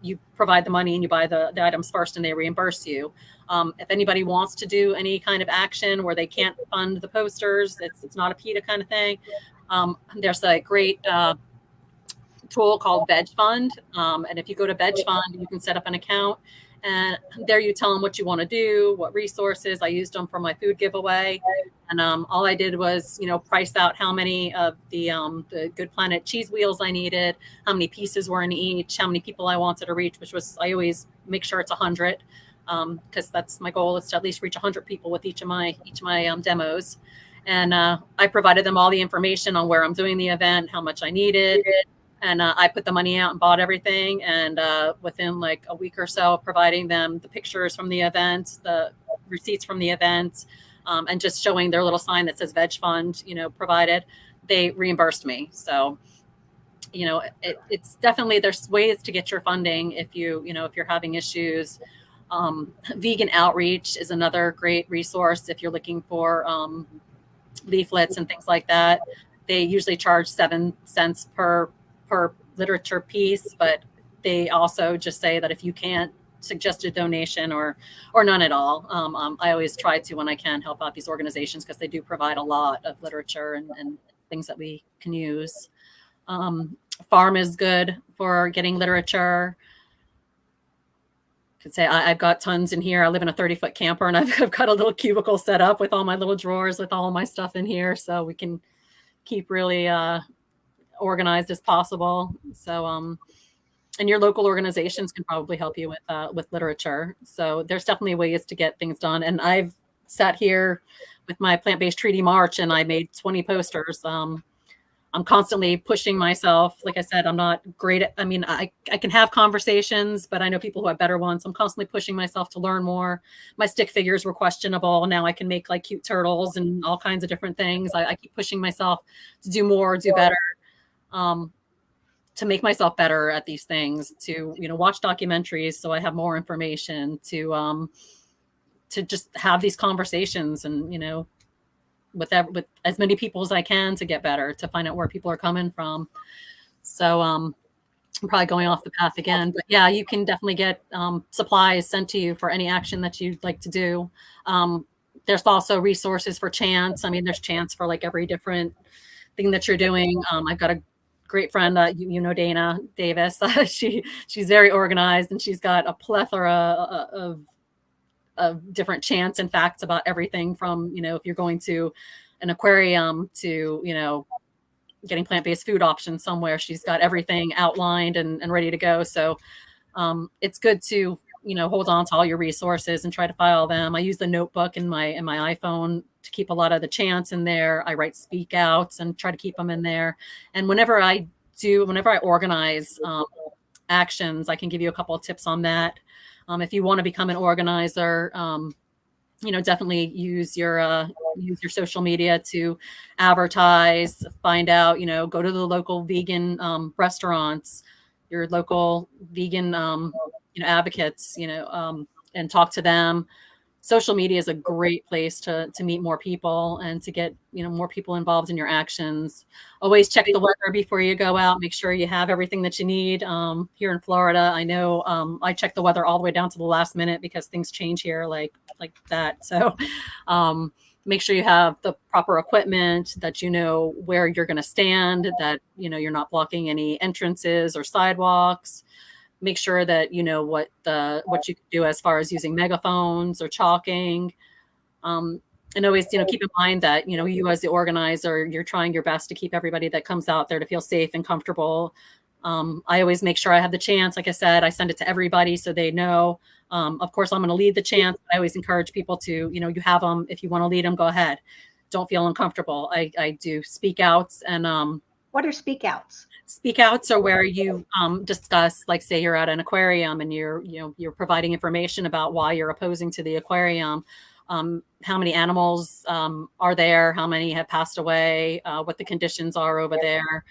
You provide the money and you buy the items first, and they reimburse you. If anybody wants to do any kind of action where they can't fund the posters, it's not a PETA kind of thing. There's a great tool called Veg Fund. And if you go to Veg Fund, you can set up an account And there you tell them what you want to do, what resources. I used them for my food giveaway. And all I did was, price out how many of the Good Planet cheese wheels I needed, how many pieces were in each, how many people I wanted to reach, which was, I always make sure it's 100, because that's my goal, is to at least reach 100 people with each of my demos. And I provided them all the information on where I'm doing the event, how much I needed. And I put the money out and bought everything. And within like a week or so, providing them the pictures from the event, the receipts from the event, and just showing their little sign that says Veg Fund, provided, they reimbursed me. So, it's definitely, there's ways to get your funding if if you're having issues. Vegan outreach is another great resource if you're looking for leaflets and things like that. They usually charge 7 cents per literature piece, but they also just say that if you can't, suggest a donation or none at all. I always try to, when I can, help out these organizations because they do provide a lot of literature and things that we can use. Farm is good for getting literature. I could say I've got tons in here. I live in a 30-foot camper, and I've got a little cubicle set up with all my little drawers with all my stuff in here, so we can keep really organized as possible. So and your local organizations can probably help you with literature. So there's definitely ways to get things done. And I've sat here with my plant-based treaty march, and I made 20 posters. I'm constantly pushing myself. Like I said, I'm not great at, I can have conversations, but I know people who have better ones. I'm constantly pushing myself to learn more. My stick figures were questionable. Now I can make like cute turtles and all kinds of different things. I keep pushing myself to do more, do better, to make myself better at these things, to, watch documentaries so I have more information, to just have these conversations and, with as many people as I can to get better, to find out where people are coming from. So I'm probably going off the path again, but yeah, you can definitely get supplies sent to you for any action that you'd like to do. There's also resources for chants. There's chants for like every different thing that you're doing. I've got a great friend, Dana Davis. She's very organized, and she's got a plethora of different chants and facts about everything from, if you're going to an aquarium to, getting plant-based food options somewhere. She's got everything outlined and ready to go. So it's good to, hold on to all your resources and try to file them. I use the notebook in my iPhone to keep a lot of the chants in there. I write speak outs and try to keep them in there. And whenever I organize actions, I can give you a couple of tips on that. If you want to become an organizer, definitely use your social media to advertise, find out, go to the local vegan restaurants, your local vegan, advocates, and talk to them. Social media is a great place to meet more people and to get, more people involved in your actions. Always check the weather before you go out. Make sure you have everything that you need. Here in Florida, I know I check the weather all the way down to the last minute because things change here like that. So make sure you have the proper equipment, that you know where you're going to stand, that, you're not blocking any entrances or sidewalks. Make sure that you know what you can do as far as using megaphones or chalking. And always, keep in mind that, you as the organizer, you're trying your best to keep everybody that comes out there to feel safe and comfortable. I always make sure I have the chants. Like I said, I send it to everybody so they know. Of course, I'm going to lead the chants. I always encourage people to, you have them. If you want to lead them, go ahead. Don't feel uncomfortable. I do speak outs. And what are speak outs? Speak outs are where you discuss, like, say you're at an aquarium and you're providing information about why you're opposing to the aquarium. How many animals are there? How many have passed away? What the conditions are over there?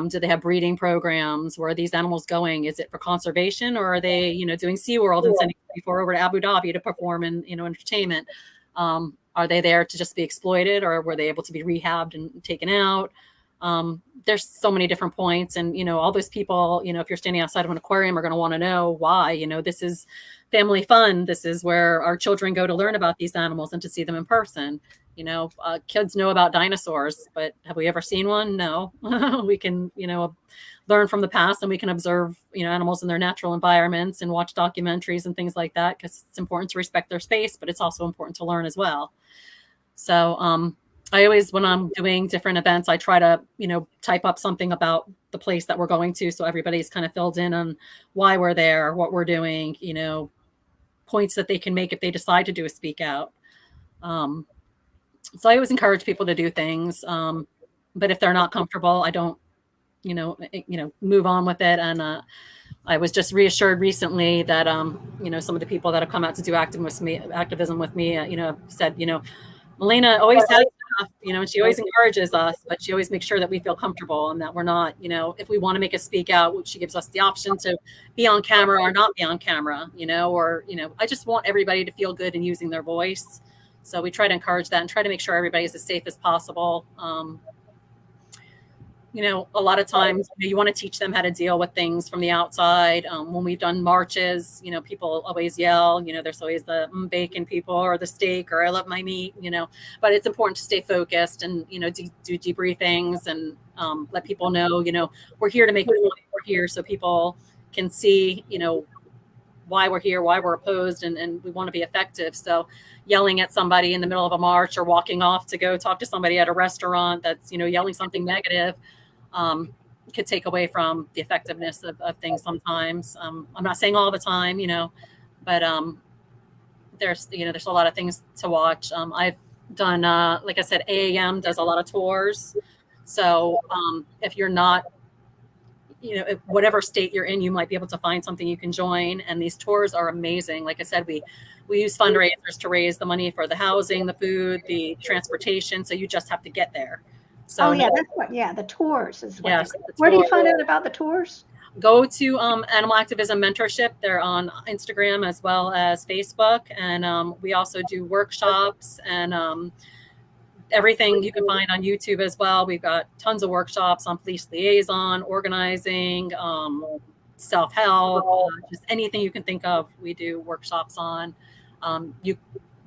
Do they have breeding programs? Where are these animals going? Is it for conservation, or are they, doing SeaWorld and sending people over to Abu Dhabi to perform in, entertainment? Are they there to just be exploited, or were they able to be rehabbed and taken out? there's so many different points. And, all those people, if you're standing outside of an aquarium are going to want to know why, this is family fun. This is where our children go to learn about these animals and to see them in person. Kids know about dinosaurs, but have we ever seen one? No. We can, learn from the past, and we can observe, animals in their natural environments and watch documentaries and things like that, because it's important to respect their space, but it's also important to learn as well. So, I always, when I'm doing different events, I try to, type up something about the place that we're going to, so everybody's kind of filled in on why we're there, what we're doing, points that they can make if they decide to do a speak out. So I always encourage people to do things, but if they're not comfortable, I don't, move on with it. And I was just reassured recently that, some of the people that have come out to do activism with me, said, Malaina always has stuff, and she always encourages us, but she always makes sure that we feel comfortable and that we're not, if we want to make a speak out, she gives us the option to be on camera or not be on camera, or, I just want everybody to feel good in using their voice. So we try to encourage that and try to make sure everybody's as safe as possible. A lot of times you want to teach them how to deal with things from the outside. When we've done marches, people always yell, there's always the bacon people or the steak or I love my meat, but it's important to stay focused and, do debriefings and let people know, we're here to make a point. We're here so people can see, why we're here, why we're opposed, and we want to be effective. So yelling at somebody in the middle of a march or walking off to go talk to somebody at a restaurant that's, yelling something negative, could take away from the effectiveness of things sometimes. I'm not saying all the time, but there's a lot of things to watch. I've done, like I said, AAM does a lot of tours. So if you're not, if whatever state you're in, you might be able to find something you can join. And these tours are amazing. Like I said, we use fundraisers to raise the money for the housing, the food, the transportation. So you just have to get there. So the tours is what. Yes, where do you find out about the tours? Go to Animal Activism Mentorship. They're on Instagram as well as Facebook. And we also do workshops and everything you can find on YouTube as well. We've got tons of workshops on police liaison, organizing, self-help, just anything you can think of. We do workshops on.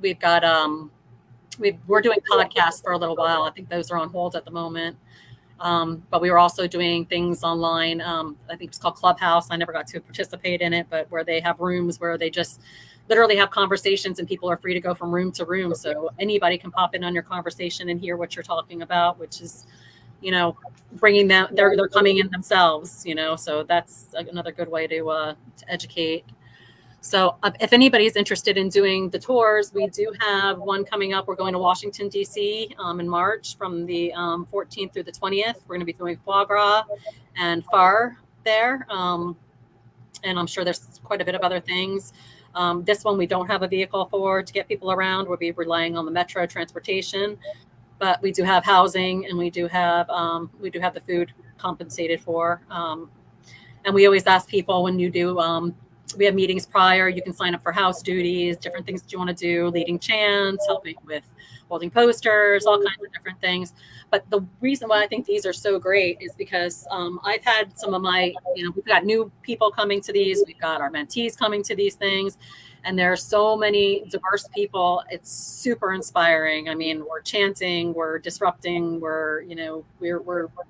We've got we're doing podcasts for a little while. I think those are on hold at the moment. But we were also doing things online. I think it's called Clubhouse. I never got to participate in it, but where they have rooms where they just literally have conversations and people are free to go from room to room. So anybody can pop in on your conversation and hear what you're talking about, which is, bringing them, they're coming in themselves, so that's another good way to educate. So if anybody's interested in doing the tours, we do have one coming up. We're going to Washington, D.C. In March from the 14th through the 20th. We're going to be doing foie gras and phare there. And I'm sure there's quite a bit of other things. This one we don't have a vehicle for to get people around. We'll be relying on the metro transportation. But we do have housing and we do have the food compensated for. And we always ask people when you do we have meetings prior. You can sign up for house duties, different things that you want to do, leading chants, helping with holding posters, all kinds of different things. But the reason why I think these are so great is because I've had some of my, we've got new people coming to these. We've got our mentees coming to these things. And there are so many diverse people. It's super inspiring. I mean, we're chanting, we're disrupting, we're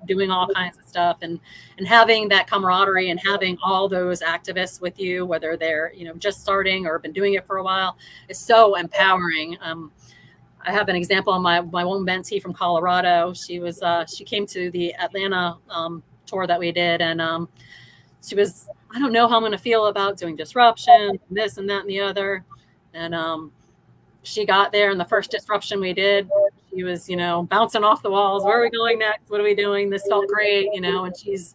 doing all kinds of stuff, and having that camaraderie and having all those activists with you, whether they're just starting or been doing it for a while, is so empowering. I have an example on my one mentee from Colorado. She came to the Atlanta tour that we did, and she was, I don't know how I'm going to feel about doing disruption, this and that and the other. And she got there, and the first disruption we did, she was, bouncing off the walls. Where are we going next? What are we doing? This felt great, and she's,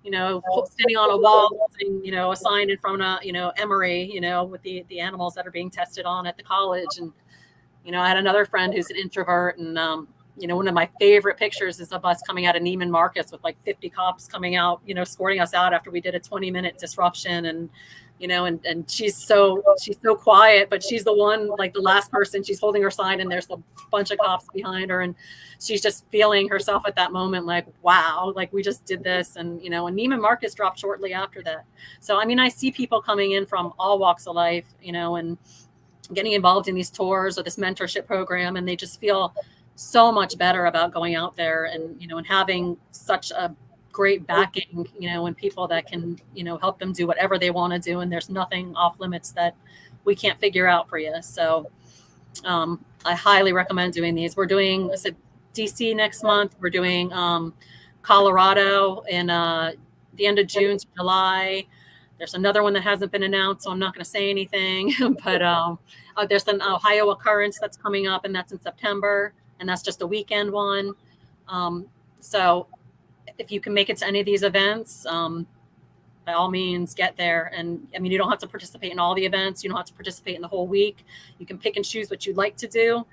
standing on a wall, holding, a sign in front of, Emory, with the animals that are being tested on at the college. And, I had another friend who's an introvert, and one of my favorite pictures is of us coming out of Neiman Marcus with like 50 cops coming out, escorting us out after we did a 20-minute disruption. And and she's so quiet, but she's the one, like the last person, she's holding her sign and there's a bunch of cops behind her, and she's just feeling herself at that moment, like, wow, like we just did this. And and Neiman Marcus dropped shortly after that. So I mean, I see people coming in from all walks of life, and getting involved in these tours or this mentorship program, and they just feel so much better about going out there and and having such a great backing, and people that can help them do whatever they want to do, and there's nothing off limits that we can't figure out for you. So I highly recommend doing these. We're doing, I said, DC next month. We're doing Colorado in the end of June to July. There's another one that hasn't been announced, so I'm not going to say anything. But there's an Ohio occurrence that's coming up, and that's in September, and that's just a weekend one. So if you can make it to any of these events, by all means, get there. And I mean, you don't have to participate in all the events. You don't have to participate in the whole week. You can pick and choose what you'd like to do,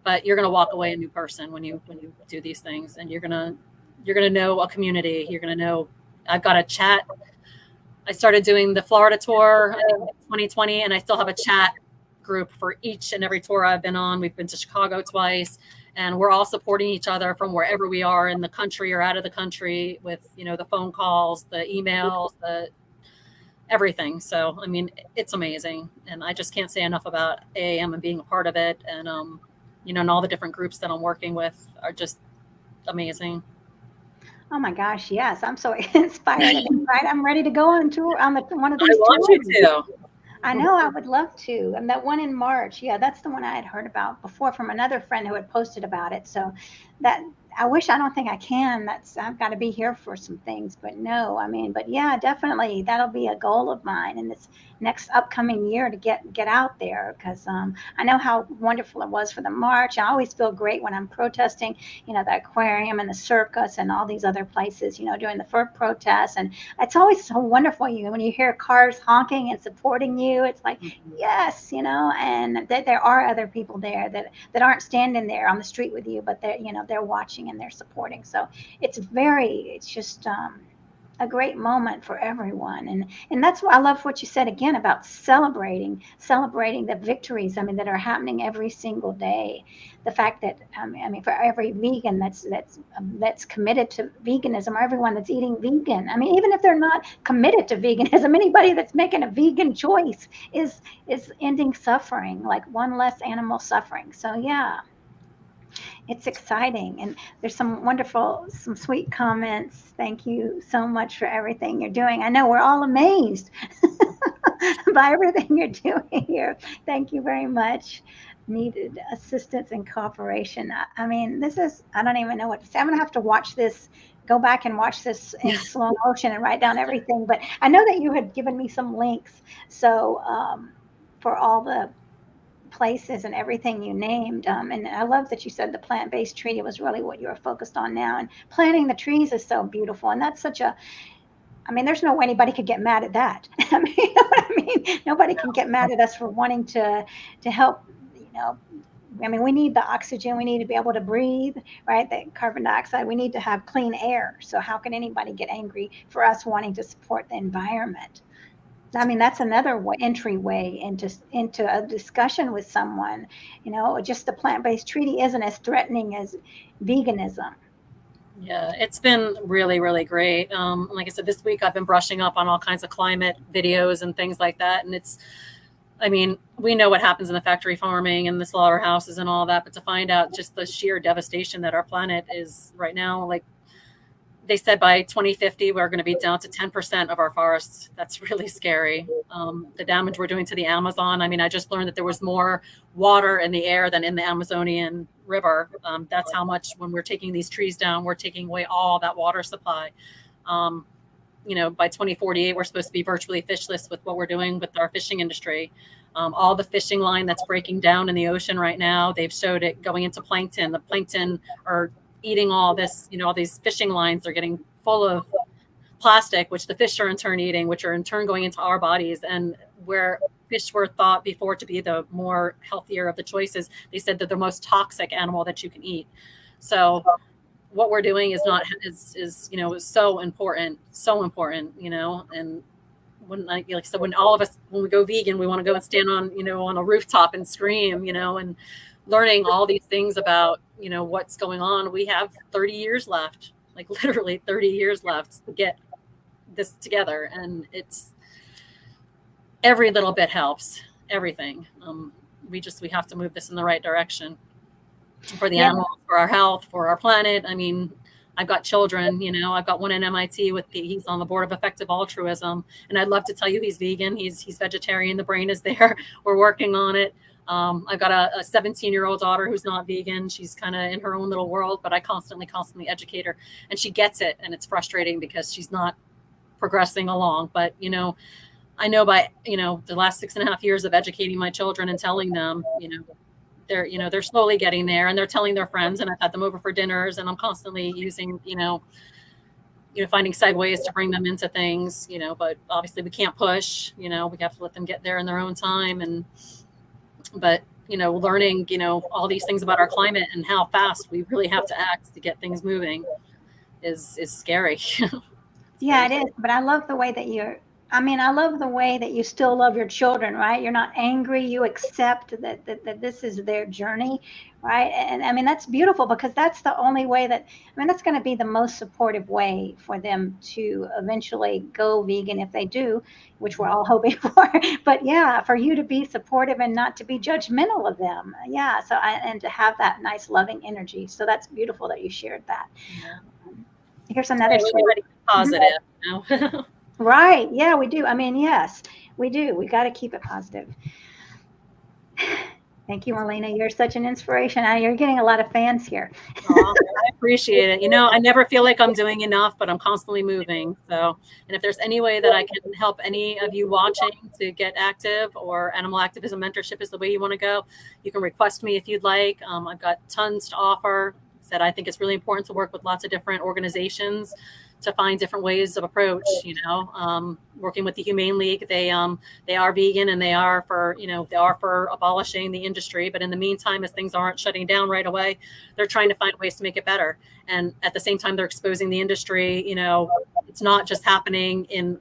but you're going to walk away a new person when you do these things, and you're going to know a community. You're going to know. I've got a chat. I started doing the Florida tour, I think, in 2020, and I still have a chat group for each and every tour I've been on. We've been to Chicago twice, and we're all supporting each other from wherever we are in the country or out of the country with, the phone calls, the emails, the everything. So, I mean, it's amazing. And I just can't say enough about AAM and being a part of it. And, and all the different groups that I'm working with are just amazing. Oh my gosh, yes. I'm so inspired. Right? I'm ready to go on tour on one of these I want tours. you to. I know, I would love to. And that one in March, yeah, that's the one I had heard about before from another friend who had posted about it. So that I don't think I can. I've got to be here for some things, but no, I mean, but yeah, definitely that'll be a goal of mine in this next upcoming year to get out there, because I know how wonderful it was for the march. I always feel great when I'm protesting, the aquarium and the circus and all these other places, during the fur protests. And it's always so wonderful when you hear cars honking and supporting you. It's like, yes, and that there are other people there that aren't standing there on the street with you, but they're watching and they're supporting. So it's just a great moment for everyone. And that's why I love what you said again about celebrating the victories, that are happening every single day. The fact that for every vegan that's committed to veganism, or everyone that's eating vegan, even if they're not committed to veganism, anybody that's making a vegan choice is ending suffering, like one less animal suffering. So yeah, it's exciting. And there's some sweet comments. Thank you so much for everything you're doing. I know we're all amazed by everything you're doing here. Thank you very much. Needed assistance and cooperation. I don't even know what to say. I'm going to have to go back and watch this in slow motion and write down everything. But I know that you had given me some links. So for all the places and everything you named. And I love that you said the plant-based treaty was really what you were focused on now. And planting the trees is so beautiful. And that's there's no way anybody could get mad at that. You know what I mean? Nobody can get mad at us for wanting to help, we need the oxygen. We need to be able to breathe, right? The carbon dioxide. We need to have clean air. So how can anybody get angry for us wanting to support the environment? That's another entryway into a discussion with someone. Just the plant-based treaty isn't as threatening as veganism. Yeah, it's been really, really great. Like I said, this week I've been brushing up on all kinds of climate videos and things like that. And we know what happens in the factory farming and the slaughterhouses and all that, but to find out just the sheer devastation that our planet is right now, like they said by 2050, we're going to be down to 10% of our forests. That's really scary. The damage we're doing to the Amazon. I just learned that there was more water in the air than in the Amazonian river. That's how much, when we're taking these trees down, we're taking away all that water supply. By 2048, we're supposed to be virtually fishless with what we're doing with our fishing industry. All the fishing line that's breaking down in the ocean right now, they've showed it going into plankton. The plankton are eating all this, all these fishing lines are getting full of plastic, which the fish are in turn eating, which are in turn going into our bodies. And where fish were thought before to be the more healthier of the choices, they said they're the most toxic animal that you can eat. So what we're doing is so important, and when all of us, when we go vegan, we want to go and stand on, on a rooftop and scream, and learning all these things about, what's going on. We have 30 years left, like literally 30 years left to get this together. And it's every little bit helps, everything. We have to move this in the right direction for the animals, for our health, for our planet. I mean, I've got children, I've got one in MIT he's on the board of Effective Altruism, and I'd love to tell you he's vegan. He's vegetarian. The brain is there. We're working on it. I've got a 17-year-old daughter who's not vegan. She's kind of in her own little world, but I constantly educate her, and she gets it. And it's frustrating because she's not progressing along. But, I know by, the last 6.5 years of educating my children and telling them, they're slowly getting there, and they're telling their friends, and I've had them over for dinners, and I'm constantly using, finding segues to bring them into things, but obviously we can't push, we have to let them get there in their own time. But learning, all these things about our climate and how fast we really have to act to get things moving is scary. Yeah, it is. But I love the way that I love the way that you still love your children, right? You're not angry. You accept that this is their journey, right? And I mean, that's beautiful, because that's the only way that's going to be the most supportive way for them to eventually go vegan if they do, which we're all hoping for. But yeah, for you to be supportive and not to be judgmental of them. Yeah. And to have that nice, loving energy. So that's beautiful that you shared that. Yeah. Here's another positive. Right. Yeah, we do. I mean, yes, we do. We got to keep it positive. Thank you, Malaina. You're such an inspiration. You're getting a lot of fans here. Oh, I appreciate it. I never feel like I'm doing enough, but I'm constantly moving. So, and if there's any way that I can help any of you watching to get active, or Animal Activism Mentorship is the way you want to go, you can request me if you'd like. I've got tons to offer. I think it's really important to work with lots of different organizations to find different ways of approach. Working with the Humane League, they are vegan, and they are for abolishing the industry. But in the meantime, as things aren't shutting down right away, they're trying to find ways to make it better. And at the same time, they're exposing the industry. It's not just happening in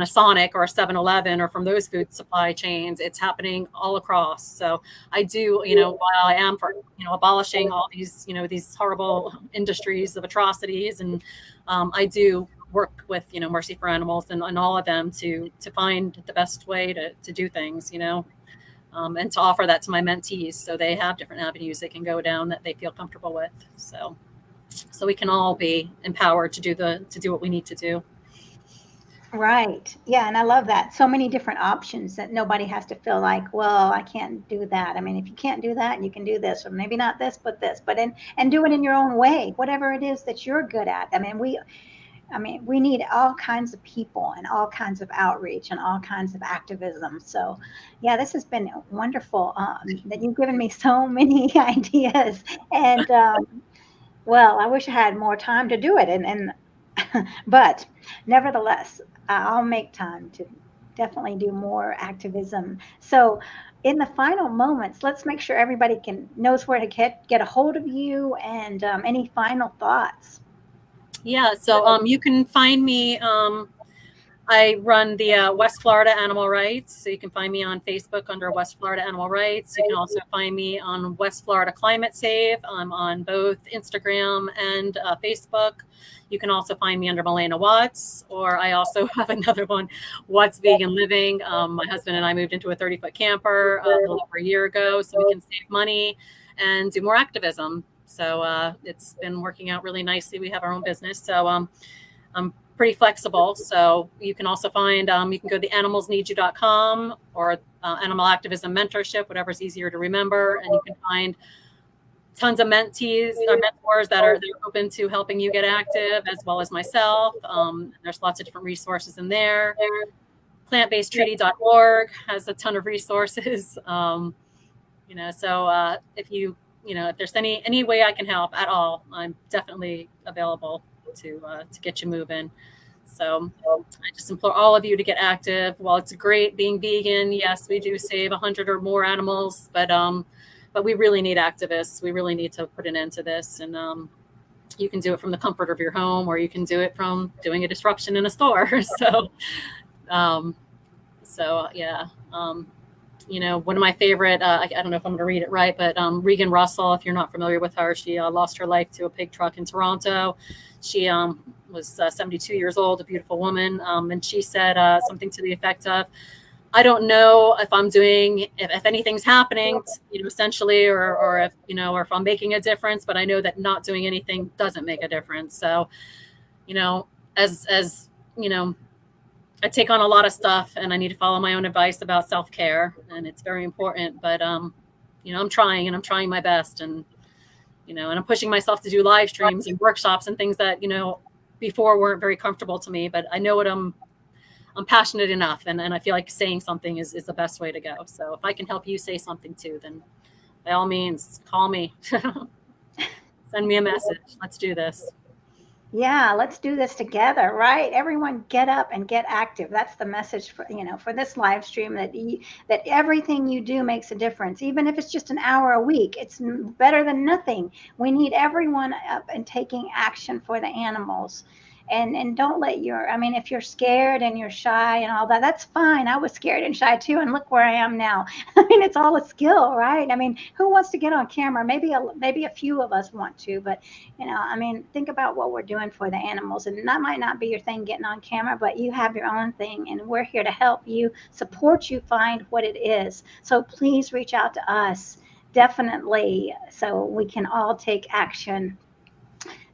a Sonic or a 7-Eleven or from those food supply chains. It's happening all across. So I do, while I am for, abolishing all these, these horrible industries of atrocities, and I do work with, Mercy for Animals and all of them to find the best way to do things, and to offer that to my mentees, so they have different avenues they can go down that they feel comfortable with. So we can all be empowered to do what we need to do. Right. Yeah. And I love that. So many different options that nobody has to feel like, well, I can't do that. I mean, if you can't do that, you can do this, or maybe not this, but this, and do it in your own way, whatever it is that you're good at. I mean, we need all kinds of people and all kinds of outreach and all kinds of activism. So yeah, this has been wonderful, that you've given me so many ideas, and, well, I wish I had more time to do it. But nevertheless, I'll make time to definitely do more activism. So in the final moments, let's make sure everybody knows where to get a hold of you, and any final thoughts. Yeah, so you can find me. I run the West Florida Animal Rights, so you can find me on Facebook under West Florida Animal Rights. You can also find me on West Florida Climate Save. I'm on both Instagram and Facebook. You can also find me under Malaina Watts, or I also have another one, Watts Vegan Living. My husband and I moved into a 30-foot camper a little over a year ago, so we can save money and do more activism. So it's been working out really nicely. We have our own business, so I'm pretty flexible. So you can also find, you can go to theanimalsneedyou.com or Animal Activism Mentorship, whatever's easier to remember. And you can find tons of mentees or mentors that are open to helping you get active, as well as myself. There's lots of different resources in there. Plantbasedtreaty.org has a ton of resources. So if there's any way I can help at all, I'm definitely available to get you moving. So I just implore all of you to get active. While it's great being vegan, yes, we do save 100 or more animals, but we really need activists. We really need to put an end to this. And you can do it from the comfort of your home, or you can do it from doing a disruption in a store. So So yeah. One of my favorite, I don't know if I'm going to read it right, but Regan Russell, if you're not familiar with her, she lost her life to a pig truck in Toronto. She was 72 years old, a beautiful woman. And she said something to the effect of, I don't know if I'm doing, if anything's happening, essentially, or if, or if I'm making a difference, but I know that not doing anything doesn't make a difference. So, as I take on a lot of stuff, and I need to follow my own advice about self-care, and it's very important. But I'm trying my best, and and I'm pushing myself to do live streams and workshops and things that before weren't very comfortable to me. But I know what I'm passionate enough, and I feel like saying something is the best way to go. So if I can help you say something too, then by all means, call me, send me a message. Let's do this. Yeah, let's do this together, right? Everyone get up and get active. That's the message for, for this live stream, that everything you do makes a difference. Even if it's just an hour a week, it's better than nothing. We need everyone up and taking action for the animals. And don't let if you're scared and you're shy and all that, that's fine. I was scared and shy too, and look where I am now. It's all a skill, right? Who wants to get on camera? Maybe a few of us want to, but think about what we're doing for the animals, and that might not be your thing, getting on camera, but you have your own thing, and we're here to help you, support you, find what it is. So please reach out to us, definitely, so we can all take action.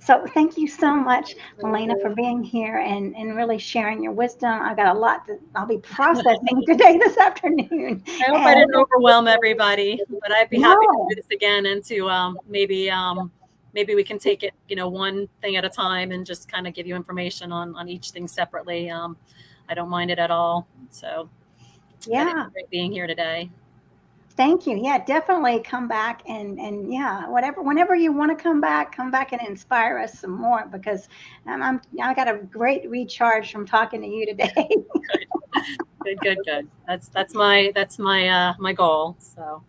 So thank you so much, Malaina, for being here and really sharing your wisdom. I've got a lot that I'll be processing today, this afternoon. I hope I didn't overwhelm everybody, but I'd be happy to do this again, and to maybe we can take it, one thing at a time, and just kind of give you information on each thing separately. I don't mind it at all. So yeah, great being here today. Thank you. Yeah, definitely come back, and yeah, whenever you want to come back and inspire us some more, because I got a great recharge from talking to you today. Good. That's my goal. So.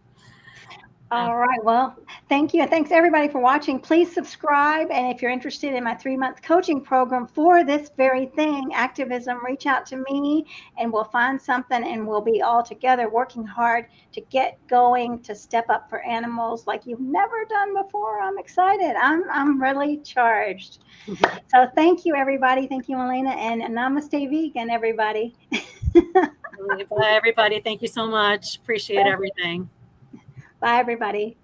All right. Well, thank you. And thanks everybody for watching. Please subscribe. And if you're interested in my 3-month coaching program for this very thing, activism, reach out to me and we'll find something, and we'll be all together working hard to get going, to step up for animals like you've never done before. I'm excited. I'm really charged. So thank you, everybody. Thank you, Malaina, and namaste vegan, everybody. Bye, everybody. Thank you so much. Appreciate everything. Bye, everybody.